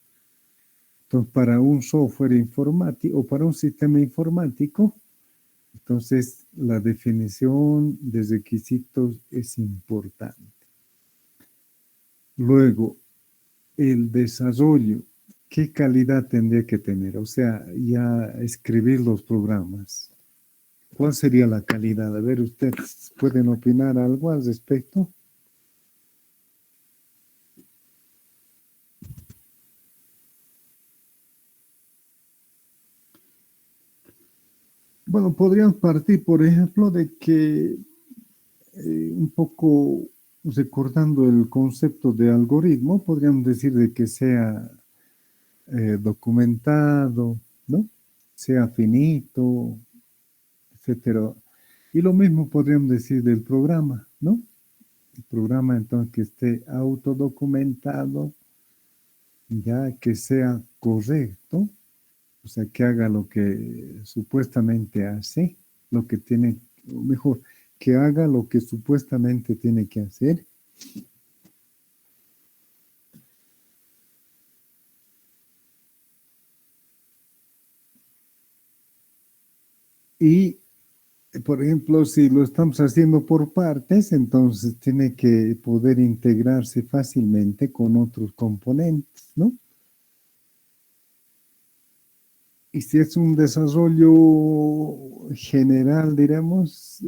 Entonces, para un software informático o para un sistema informático, entonces la definición de requisitos es importante. Luego, el desarrollo, ¿qué calidad tendría que tener? O sea, ya escribir los programas. ¿Cuál sería la calidad? A ver, ¿ustedes pueden opinar algo al respecto? Bueno, podríamos partir, por ejemplo, de que un poco recordando el concepto de algoritmo, podríamos decir de que sea documentado, ¿no? Sea finito, etcétera. Y lo mismo podríamos decir del programa, ¿no? El programa entonces que esté autodocumentado, ya que sea correcto, o sea, que haga lo que supuestamente hace, lo que tiene, o mejor, que haga lo que supuestamente tiene que hacer. Y, por ejemplo, si lo estamos haciendo por partes, entonces tiene que poder integrarse fácilmente con otros componentes, ¿no? Y si es un desarrollo general, diremos,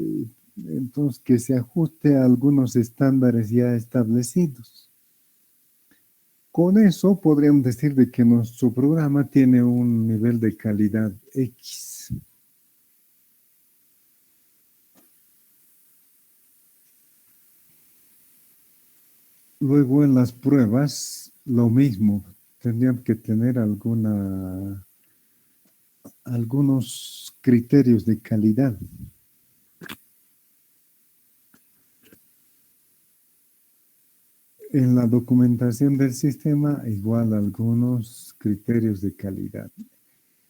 entonces que se ajuste a algunos estándares ya establecidos. Con eso podríamos decir de que nuestro programa tiene un nivel de calidad X. Luego en las pruebas, lo mismo. Tendrían que tener algunos criterios de calidad. En la documentación del sistema, igual algunos criterios de calidad.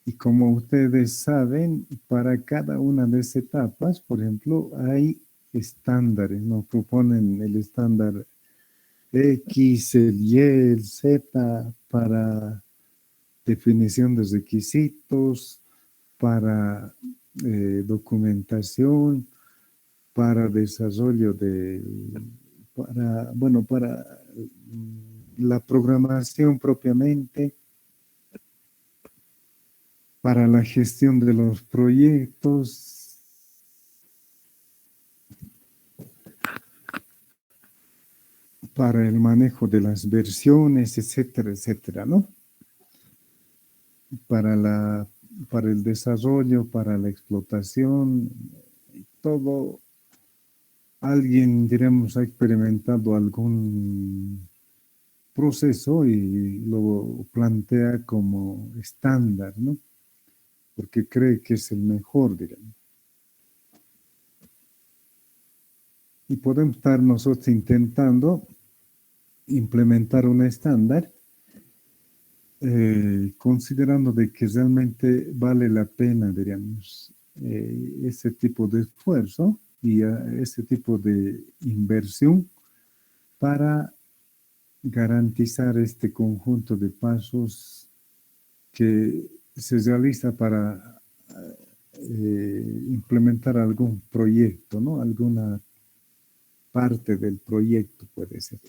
Y como ustedes saben, para cada una de esas etapas, por ejemplo, hay estándares. Nos proponen el estándar X, el Y, el Z para definición de requisitos, para documentación, para desarrollo para la programación propiamente, para la gestión de los proyectos, para el manejo de las versiones, etcétera, etcétera, ¿no? Para el desarrollo, para la explotación, todo. Alguien, diremos, ha experimentado algún proceso y lo plantea como estándar, ¿no? Porque cree que es el mejor, diremos. Y podemos estar nosotros intentando implementar un estándar considerando de que realmente vale la pena, diríamos, ese tipo de esfuerzo y ese tipo de inversión para garantizar este conjunto de pasos que se realiza para implementar algún proyecto, ¿no? Alguna parte del proyecto puede ser.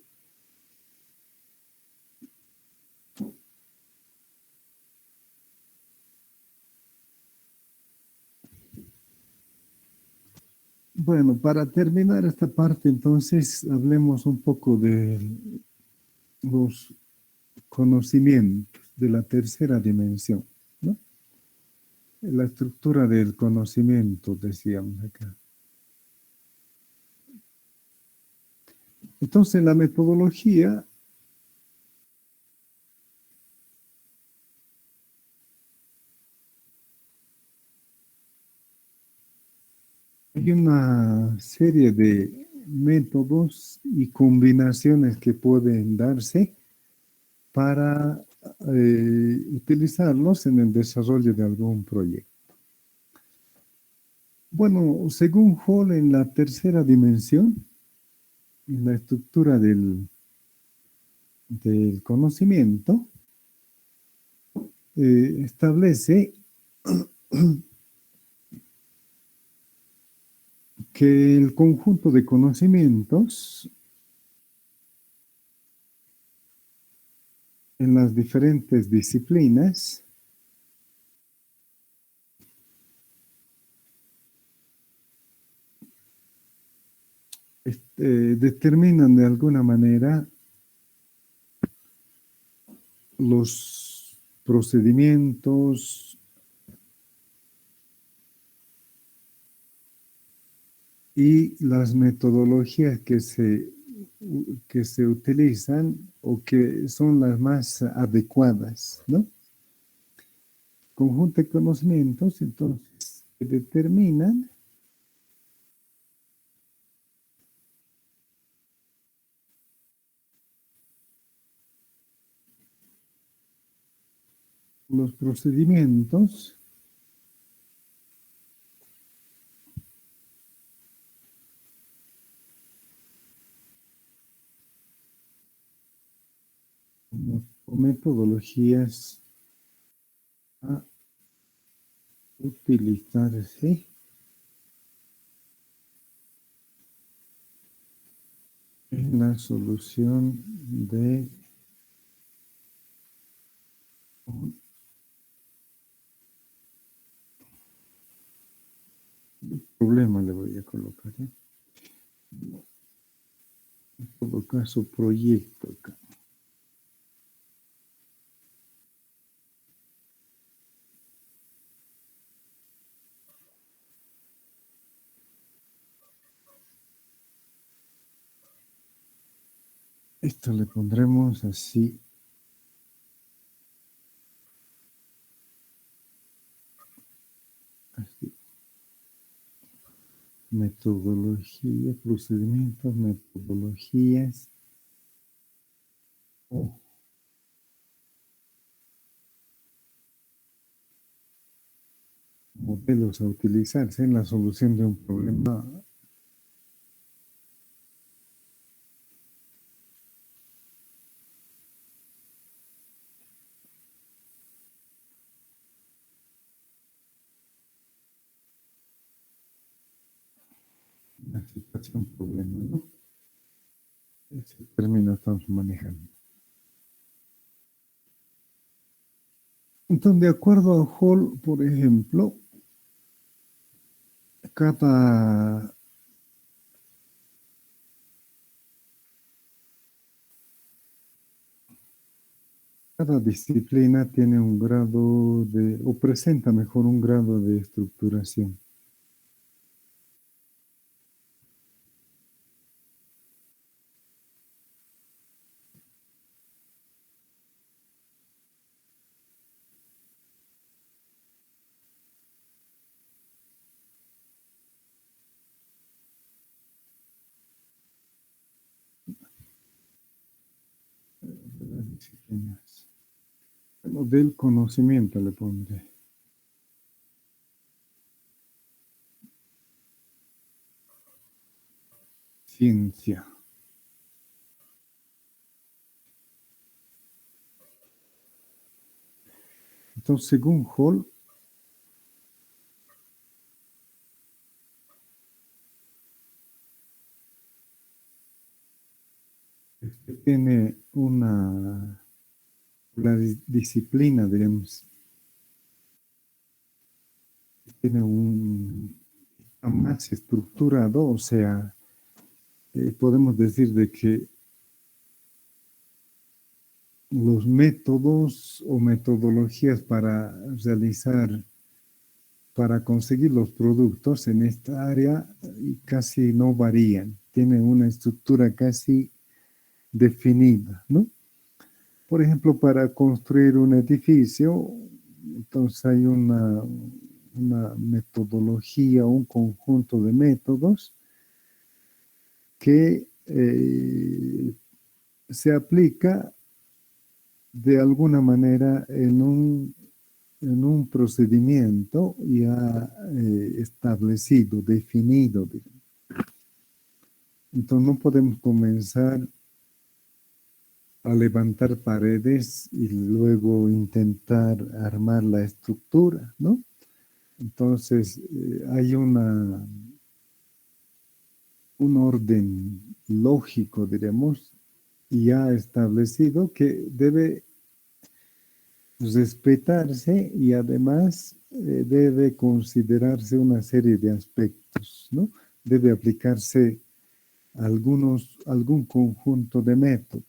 Bueno, para terminar esta parte, entonces, hablemos un poco de los conocimientos de la tercera dimensión, ¿no? La estructura del conocimiento, decíamos acá. Entonces, la metodología hay una serie de métodos y combinaciones que pueden darse para utilizarlos en el desarrollo de algún proyecto. Bueno, según Hall, en la tercera dimensión, en la estructura del conocimiento, establece que el conjunto de conocimientos en las diferentes disciplinas determinan de alguna manera los procedimientos y las metodologías que se utilizan o que son las más adecuadas, ¿no? Conjunto de conocimientos, entonces, que determinan los procedimientos o metodologías a utilizarse en la solución de un acá, ¿sí? En todo caso, proyecto acá. Esto le pondremos así. Así. Metodología, procedimientos, metodologías. Oh. Modelos a utilizarse en la solución de un problema. Una situación, problema, ¿no? Ese término estamos manejando. Entonces, de acuerdo a Hall, por ejemplo, cada disciplina tiene un grado de, o presenta mejor un grado de estructuración. Las disciplinas. Bueno, del conocimiento le pondré. Ciencia. Entonces, según Hall, tiene la disciplina, digamos, tiene un más estructurado, o sea, podemos decir de que los métodos o metodologías para conseguir los productos en esta área casi no varían, tienen una estructura casi definida, ¿no? Por ejemplo, para construir un edificio, entonces hay una metodología, un conjunto de métodos que se aplica de alguna manera en un procedimiento ya establecido, definido. Entonces no podemos comenzar a levantar paredes y luego intentar armar la estructura, ¿no? Entonces hay un orden lógico, diremos, ya establecido que debe respetarse y además debe considerarse una serie de aspectos, ¿no? Debe aplicarse algún conjunto de métodos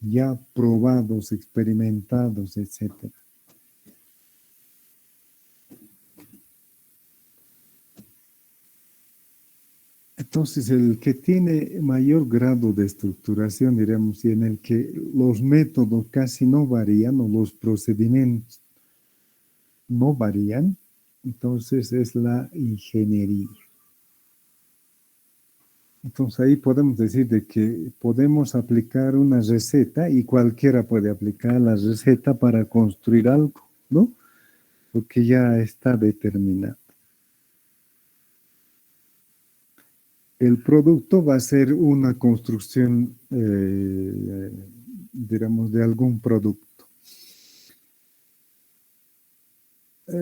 ya probados, experimentados, etc. Entonces, el que tiene mayor grado de estructuración, diremos, y en el que los métodos casi no varían o los procedimientos no varían, entonces es la ingeniería. Entonces ahí podemos decir de que podemos aplicar una receta y cualquiera puede aplicar la receta para construir algo, ¿no? Porque ya está determinado. El producto va a ser una construcción, digamos, de algún producto.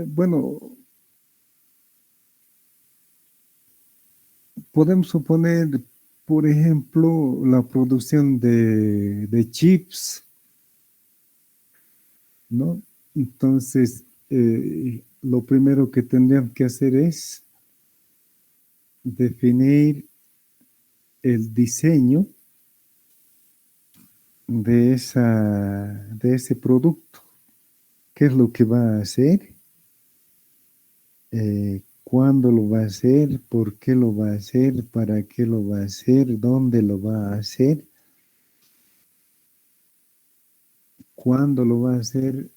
Bueno, podemos suponer, por ejemplo, la producción de chips, ¿no? Entonces, lo primero que tendrían que hacer es definir el diseño de ese producto. ¿Qué es lo que va a hacer? ¿Cuándo lo va a hacer? ¿Por qué lo va a hacer? ¿Para qué lo va a hacer? ¿Dónde lo va a hacer? ¿Cuándo lo va a hacer?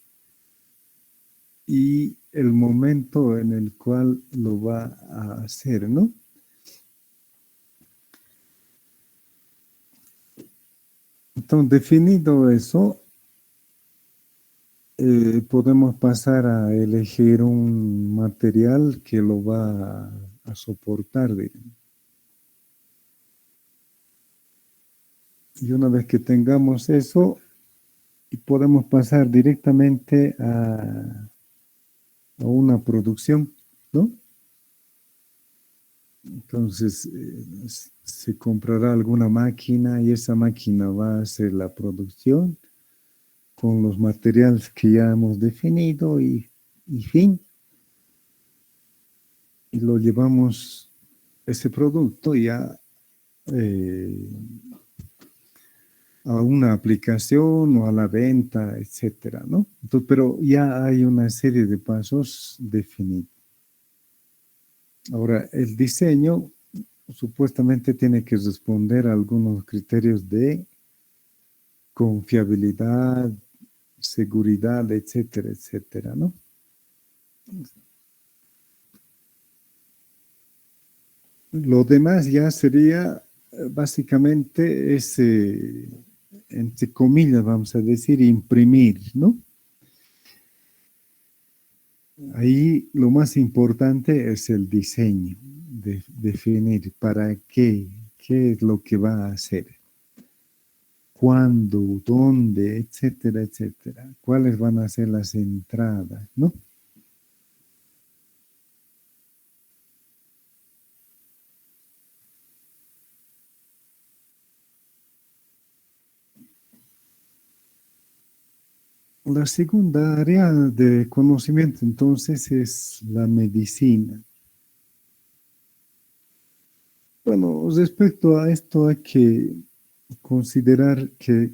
Y el momento en el cual lo va a hacer, ¿no? Entonces, definido eso, podemos pasar a elegir un material que lo va a soportar, digamos. Y una vez que tengamos eso, podemos pasar directamente a una producción, ¿no? Entonces, se comprará alguna máquina y esa máquina va a hacer la producción con los materiales que ya hemos definido y fin. Y lo llevamos, ese producto ya a una aplicación o a la venta, etcétera, ¿no? Entonces, pero ya hay una serie de pasos definidos. Ahora, el diseño supuestamente tiene que responder a algunos criterios de confiabilidad, seguridad, etcétera, etcétera, ¿no? Lo demás ya sería básicamente ese, entre comillas, vamos a decir, imprimir, ¿no? Ahí lo más importante es el diseño, definir para qué es lo que va a hacer, cuándo, dónde, etcétera, etcétera. ¿Cuáles van a ser las entradas, no? La segunda área de conocimiento entonces es la medicina. Bueno, respecto a esto hay que considerar que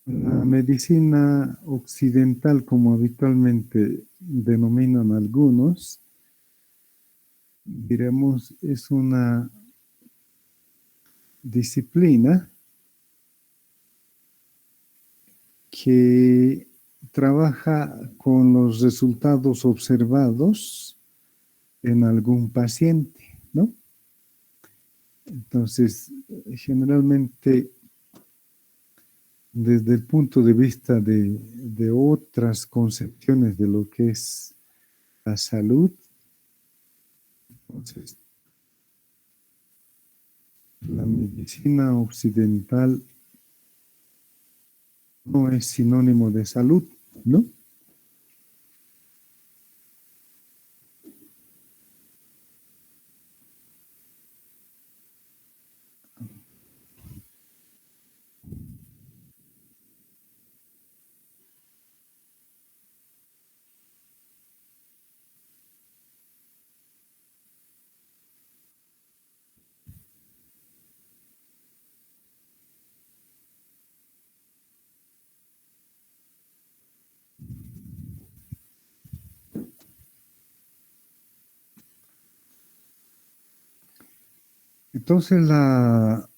la medicina occidental, como habitualmente denominan algunos, diremos, es una disciplina que trabaja con los resultados observados en algún paciente, ¿no? Entonces, generalmente, desde el punto de vista de otras concepciones de lo que es la salud, entonces, la medicina occidental no es sinónimo de salud, ¿no? Entonces, la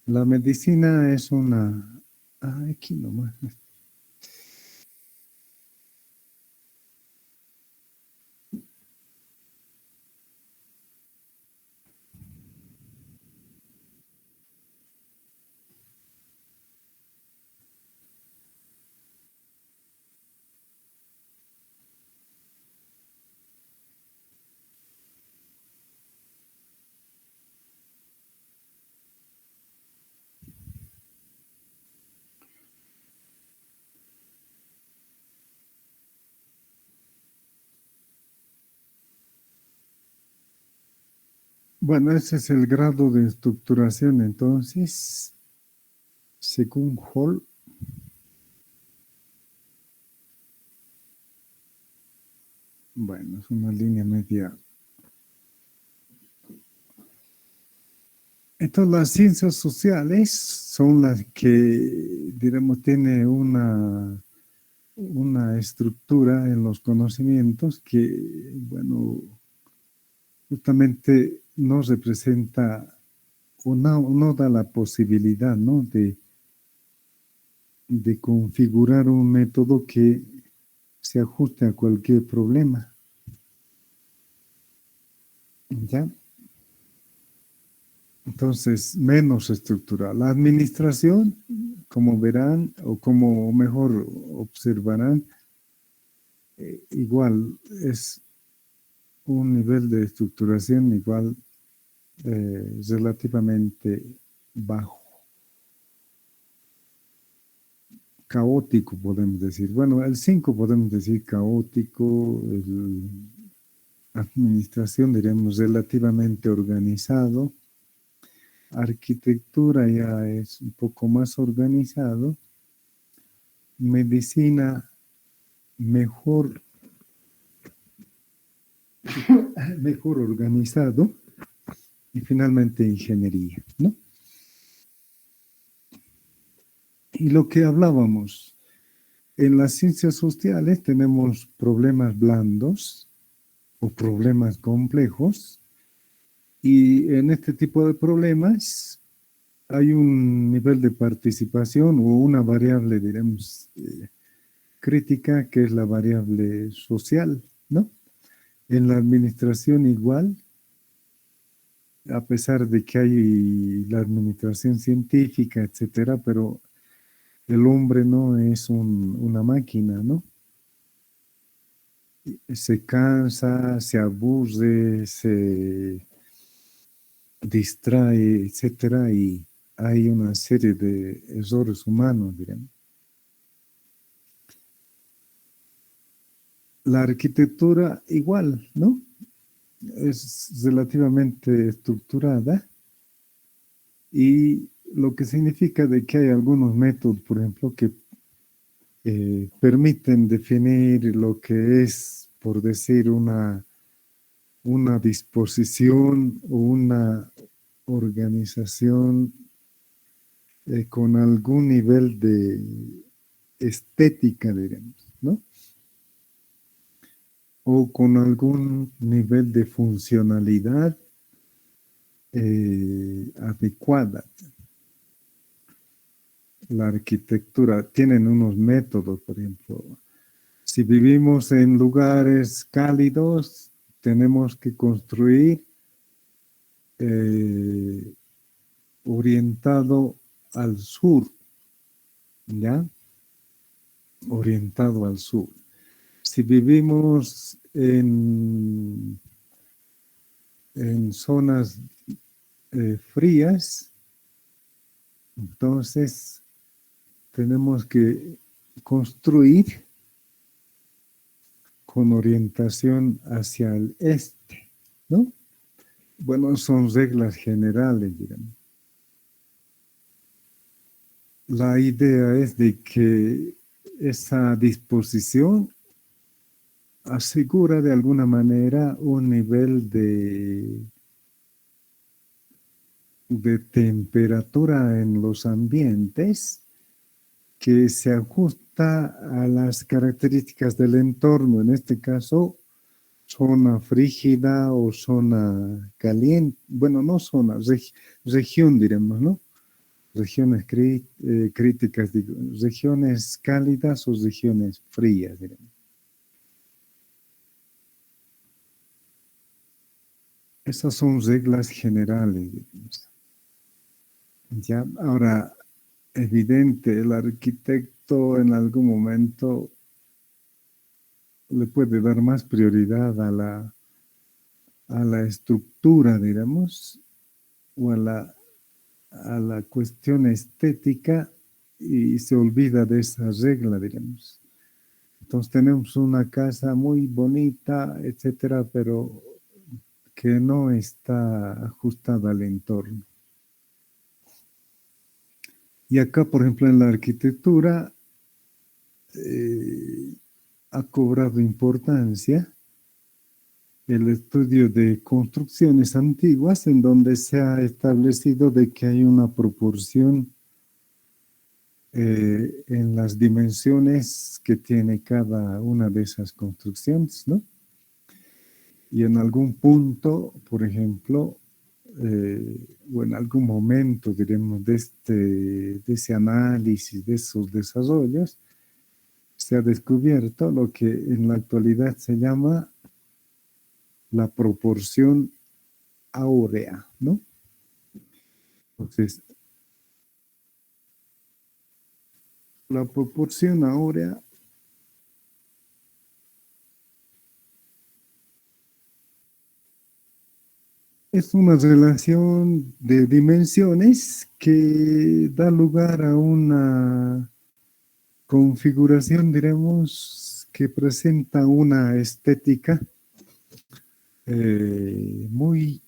medicina es una... Ah, aquí nomás. Bueno, ese es el grado de estructuración, entonces, según Hall. Bueno, es una línea media. Entonces, las ciencias sociales son las que, diremos, tiene una estructura en los conocimientos que, bueno, justamente nos representa o no da la posibilidad, ¿no? de configurar un método que se ajuste a cualquier problema. ¿Ya? Entonces, menos estructural. La administración, como verán, o como mejor observarán, igual es un nivel de estructuración igual relativamente bajo. Caótico, podemos decir. Bueno, el 5 podemos decir caótico, administración, diríamos, relativamente organizado. Arquitectura ya es un poco más organizado. Medicina mejor, mejor organizado. Y finalmente ingeniería, ¿no? Y lo que hablábamos, en las ciencias sociales tenemos problemas blandos o problemas complejos. Y en este tipo de problemas hay un nivel de participación o una variable, diremos, crítica, que es la variable social, ¿no? En la administración igual, a pesar de que hay la administración científica, etcétera, pero el hombre no es una máquina, ¿no? Se cansa, se aburre, se distrae, etcétera, y hay una serie de errores humanos, digamos. La arquitectura igual, ¿no? Es relativamente estructurada y lo que significa de que hay algunos métodos, por ejemplo, que permiten definir lo que es, por decir, una disposición o una organización con algún nivel de estética, diremos, ¿no? O con algún nivel de funcionalidad adecuada. La arquitectura tienen unos métodos, por ejemplo, si vivimos en lugares cálidos, tenemos que construir orientado al sur, ¿ya? Orientado al sur. Si vivimos en zonas frías, entonces tenemos que construir con orientación hacia el este, ¿no? Bueno, son reglas generales, digamos. La idea es de que esa disposición asegura de alguna manera un nivel de temperatura en los ambientes que se ajusta a las características del entorno, en este caso, zona frígida o zona caliente, bueno, no zona, región diremos, ¿no? Regiones críticas, digo, regiones cálidas o regiones frías, diremos. Esas son reglas generales, digamos. Ya, ahora, evidente, el arquitecto en algún momento le puede dar más prioridad a la estructura, digamos, o a la cuestión estética y se olvida de esa regla, digamos. Entonces tenemos una casa muy bonita, etcétera, pero que no está ajustada al entorno. Y acá, por ejemplo, en la arquitectura ha cobrado importancia el estudio de construcciones antiguas en donde se ha establecido de que hay una proporción en las dimensiones que tiene cada una de esas construcciones, ¿no? Y en algún punto, por ejemplo, o en algún momento, diremos, de ese análisis, de esos desarrollos, se ha descubierto lo que en la actualidad se llama la proporción áurea, ¿no? Entonces, la proporción áurea es una relación de dimensiones que da lugar a una configuración, diremos, que presenta una estética muy,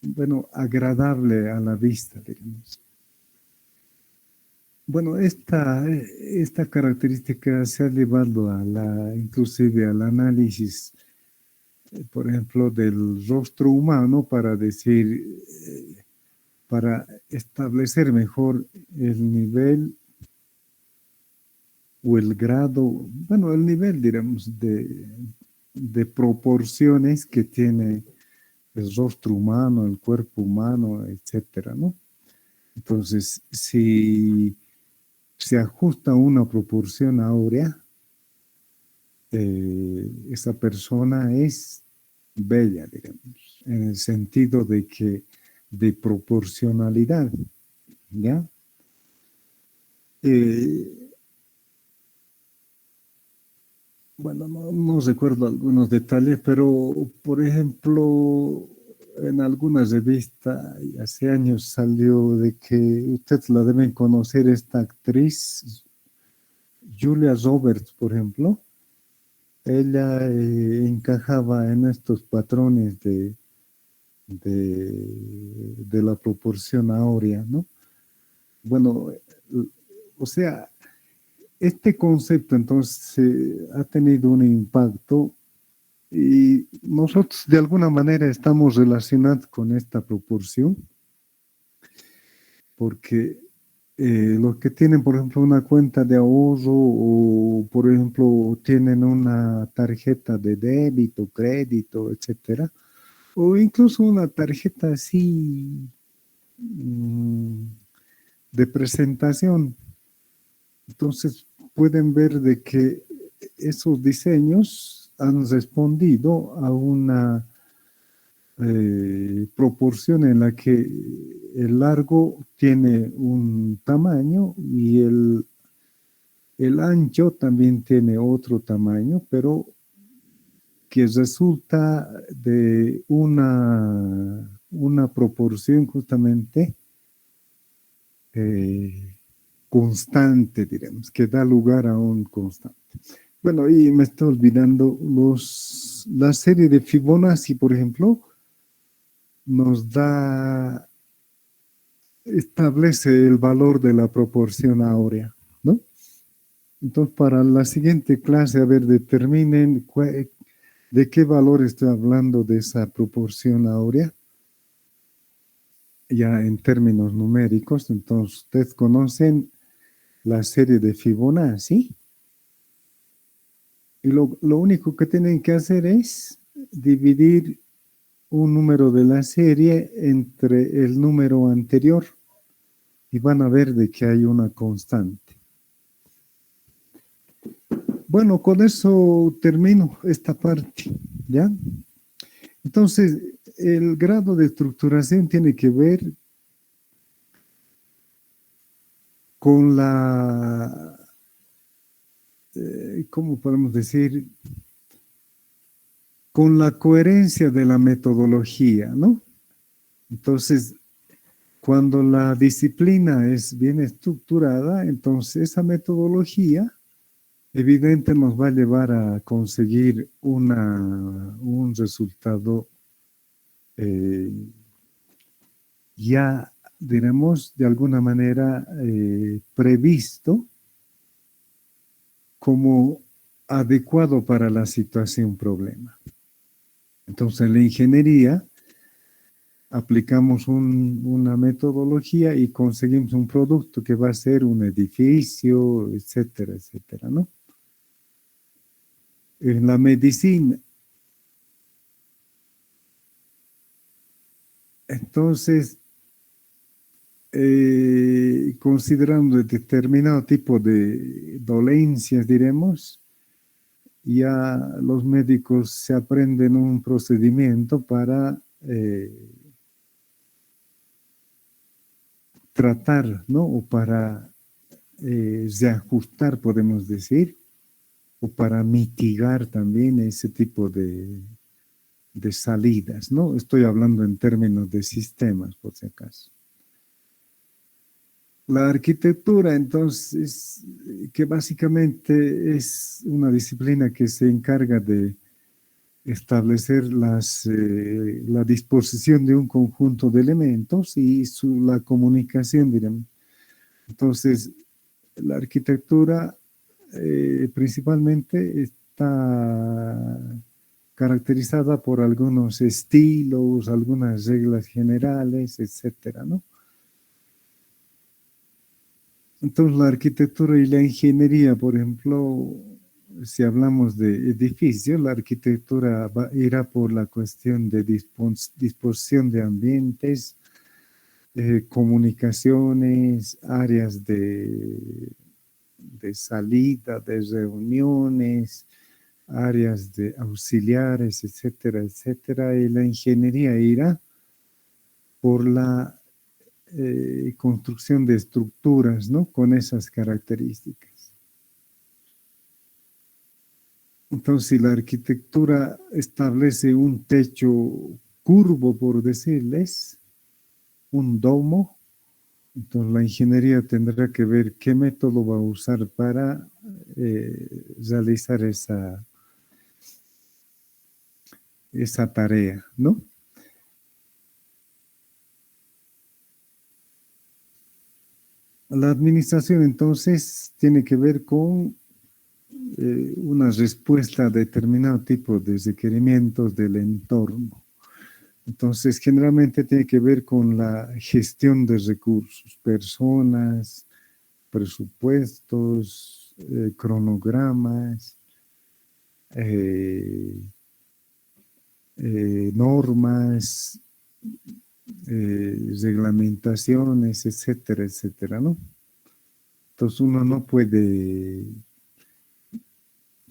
bueno, agradable a la vista, digamos. Bueno, esta característica se ha llevado inclusive al análisis, por ejemplo, del rostro humano para decir, para establecer mejor el nivel o el grado, bueno, el nivel, diremos, de proporciones que tiene el rostro humano, el cuerpo humano, etcétera, ¿no? Entonces, si se ajusta a una proporción áurea, esa persona es bella, digamos, en el sentido de que de proporcionalidad, ¿ya? Bueno, no recuerdo algunos detalles, pero por ejemplo, en alguna revista hace años salió de que ustedes la deben conocer, esta actriz, Julia Roberts, por ejemplo. Ella encajaba en estos patrones de la proporción áurea, ¿no? Bueno, o sea, este concepto entonces ha tenido un impacto y nosotros de alguna manera estamos relacionados con esta proporción porque los que tienen, por ejemplo, una cuenta de ahorro o, por ejemplo, tienen una tarjeta de débito, crédito, etcétera, o incluso una tarjeta así de presentación. Entonces pueden ver de que esos diseños han respondido a una proporción en la que el largo tiene un tamaño y el ancho también tiene otro tamaño, pero que resulta de una proporción justamente constante, diremos, que da lugar a un constante. Bueno, y me estoy olvidando, la serie de Fibonacci, por ejemplo, nos establece el valor de la proporción áurea, ¿no? Entonces, para la siguiente clase, a ver, determinen de qué valor estoy hablando de esa proporción áurea, ya en términos numéricos. Entonces, ustedes conocen la serie de Fibonacci, y lo único que tienen que hacer es dividir un número de la serie entre el número anterior y van a ver de que hay una constante. Bueno, con eso termino esta parte, ¿ya? Entonces, el grado de estructuración tiene que ver con ¿cómo podemos decir? Con la coherencia de la metodología, ¿no? Entonces, cuando la disciplina es bien estructurada, entonces esa metodología evidente nos va a llevar a conseguir un resultado ya, diremos, de alguna manera previsto como adecuado para la situación problema. Entonces, en la ingeniería aplicamos una metodología y conseguimos un producto que va a ser un edificio, etcétera, etcétera, ¿no? En la medicina, entonces, considerando determinado tipo de dolencias, diremos, ya los médicos se aprenden un procedimiento para tratar, ¿no? O para reajustar, podemos decir, o para mitigar también ese tipo de salidas, ¿no? Estoy hablando en términos de sistemas, por si acaso. La arquitectura, entonces, que básicamente es una disciplina que se encarga de establecer la disposición de un conjunto de elementos y la comunicación, diremos. Entonces, la arquitectura principalmente está caracterizada por algunos estilos, algunas reglas generales, etcétera, ¿no? Entonces, la arquitectura y la ingeniería, por ejemplo, si hablamos de edificios, la arquitectura irá por la cuestión de disposición de ambientes, comunicaciones, áreas de salida, de reuniones, áreas de auxiliares, etcétera, etcétera. Y la ingeniería irá por la construcción de estructuras, ¿no? Con esas características. Entonces, si la arquitectura establece un techo curvo, por decirles, un domo, entonces la ingeniería tendrá que ver qué método va a usar para realizar esa tarea, ¿no? La administración entonces tiene que ver con una respuesta a determinado tipo de requerimientos del entorno. Entonces, generalmente tiene que ver con la gestión de recursos, personas, presupuestos, cronogramas, normas, reglamentaciones, etcétera, etcétera, ¿no? Entonces uno no puede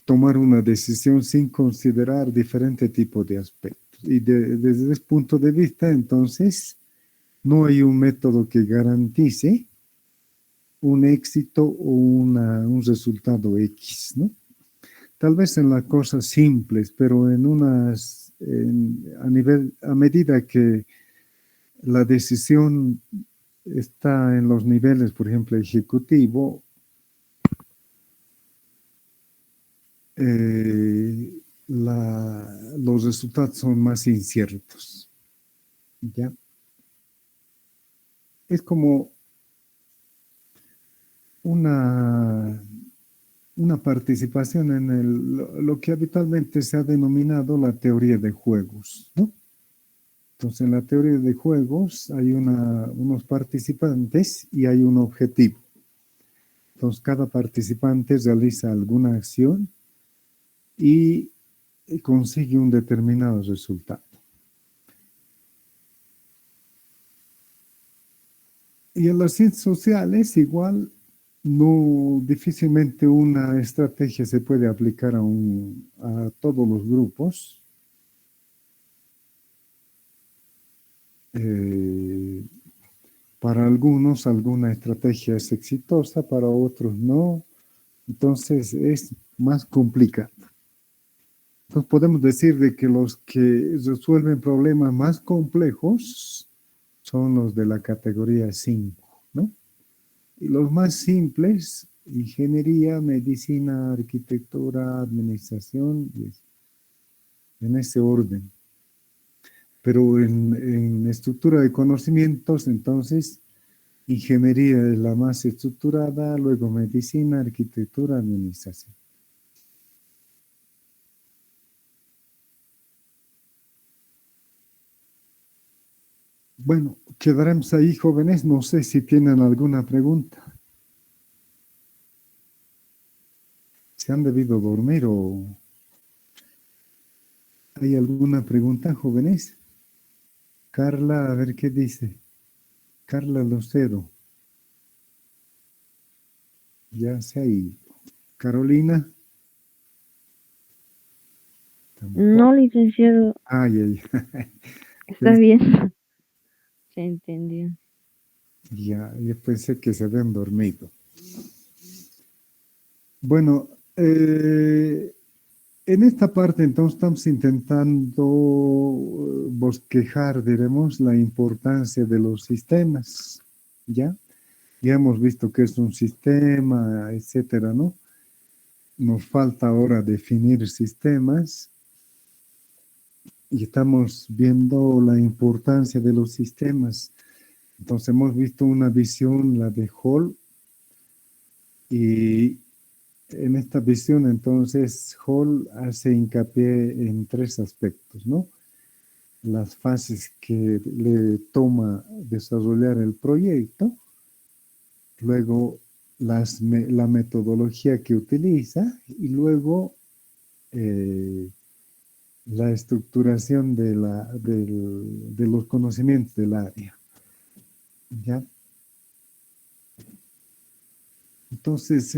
tomar una decisión sin considerar diferentes tipos de aspectos. Y desde ese punto de vista, entonces, no hay un método que garantice un éxito o un resultado X, ¿no? Tal vez en las cosas simples, pero a medida que la decisión está en los niveles, por ejemplo, ejecutivo, los resultados son más inciertos. ¿Ya? Es como una participación en lo que habitualmente se ha denominado la teoría de juegos, ¿no? Entonces, en la teoría de juegos hay unos participantes y hay un objetivo. Entonces, cada participante realiza alguna acción y consigue un determinado resultado. Y en las ciencias sociales, igual, no difícilmente una estrategia se puede aplicar a todos los grupos. Para algunos, alguna estrategia es exitosa, para otros no. Entonces, es más complicado. Entonces, podemos decir de que los que resuelven problemas más complejos son los de la categoría 5, ¿no? Y los más simples, ingeniería, medicina, arquitectura, administración, en ese orden. Pero en estructura de conocimientos, entonces, ingeniería es la más estructurada, luego medicina, arquitectura, administración. Bueno, quedaremos ahí, jóvenes. No sé si tienen alguna pregunta. ¿Se han debido dormir o hay alguna pregunta, jóvenes? Carla, a ver qué dice. Carla Lucero. Ya se ha ido. Carolina. No, licenciado, Ay, ay. está bien. Se entendió. Ya, yo pensé que se habían dormido. Bueno, en esta parte entonces estamos intentando bosquejar, diremos, la importancia de los sistemas, ¿ya? Ya hemos visto que es un sistema, etcétera, ¿no? Nos falta ahora definir sistemas y estamos viendo la importancia de los sistemas. Entonces hemos visto una visión, la de Hall, y en esta visión entonces Hall hace hincapié en tres aspectos, ¿no? Las fases que le toma desarrollar el proyecto, luego la metodología que utiliza y luego la estructuración de los conocimientos del área. ¿Ya? Entonces,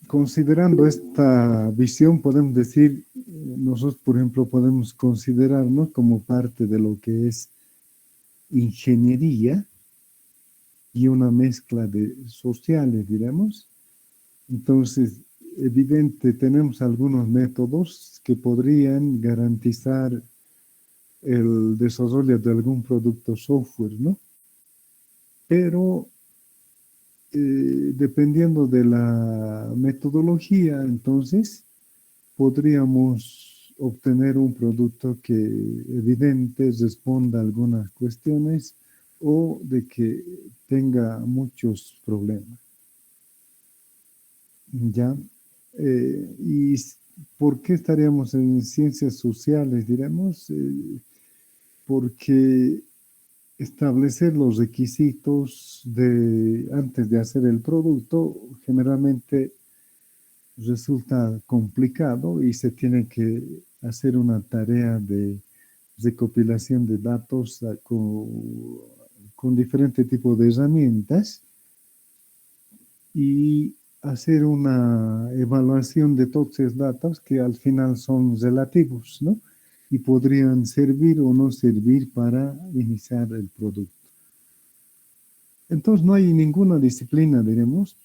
considerando esta visión, podemos decir, nosotros, por ejemplo, podemos considerarnos como parte de lo que es ingeniería y una mezcla de sociales, diremos. Entonces, evidente, tenemos algunos métodos que podrían garantizar el desarrollo de algún producto software, ¿no? Pero dependiendo de la metodología, entonces, podríamos obtener un producto que evidente responda a algunas cuestiones o de que tenga muchos problemas. ¿Ya? ¿Y por qué estaríamos en ciencias sociales, diremos? Porque establecer los requisitos antes de hacer el producto generalmente resulta complicado y se tiene que hacer una tarea de recopilación de datos con diferentes tipos de herramientas y hacer una evaluación de todos esos datos que al final son relativos, ¿no? Y podrían servir o no servir para iniciar el producto. Entonces no hay ninguna disciplina, diremos,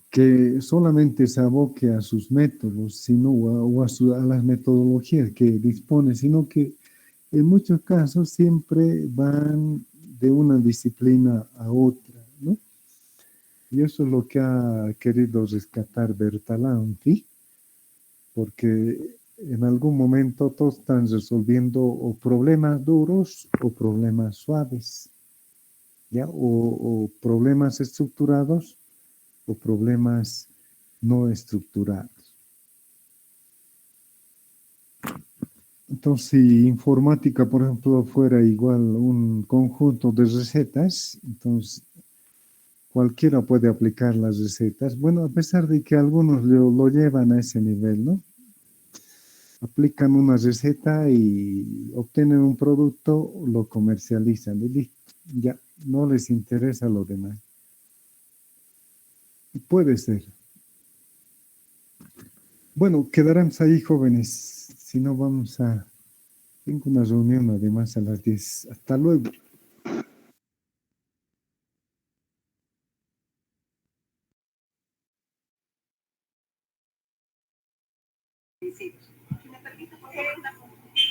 que solamente se aboque a sus métodos, sino a las metodologías que dispone, sino que en muchos casos siempre van de una disciplina a otra, ¿no? Y eso es lo que ha querido rescatar Bertalanffy, porque en algún momento todos están resolviendo o problemas duros o problemas suaves, ¿ya? O problemas estructurados o problemas no estructurados. Entonces, si informática, por ejemplo, fuera igual un conjunto de recetas, entonces cualquiera puede aplicar las recetas. Bueno, a pesar de que algunos lo llevan a ese nivel, ¿no? Aplican una receta y obtienen un producto, lo comercializan y listo. Ya, no les interesa lo demás. Puede ser. Bueno, quedaremos ahí, jóvenes. Si no, vamos a... Tengo una reunión además a las 10. Hasta luego.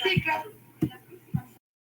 Sí, claro.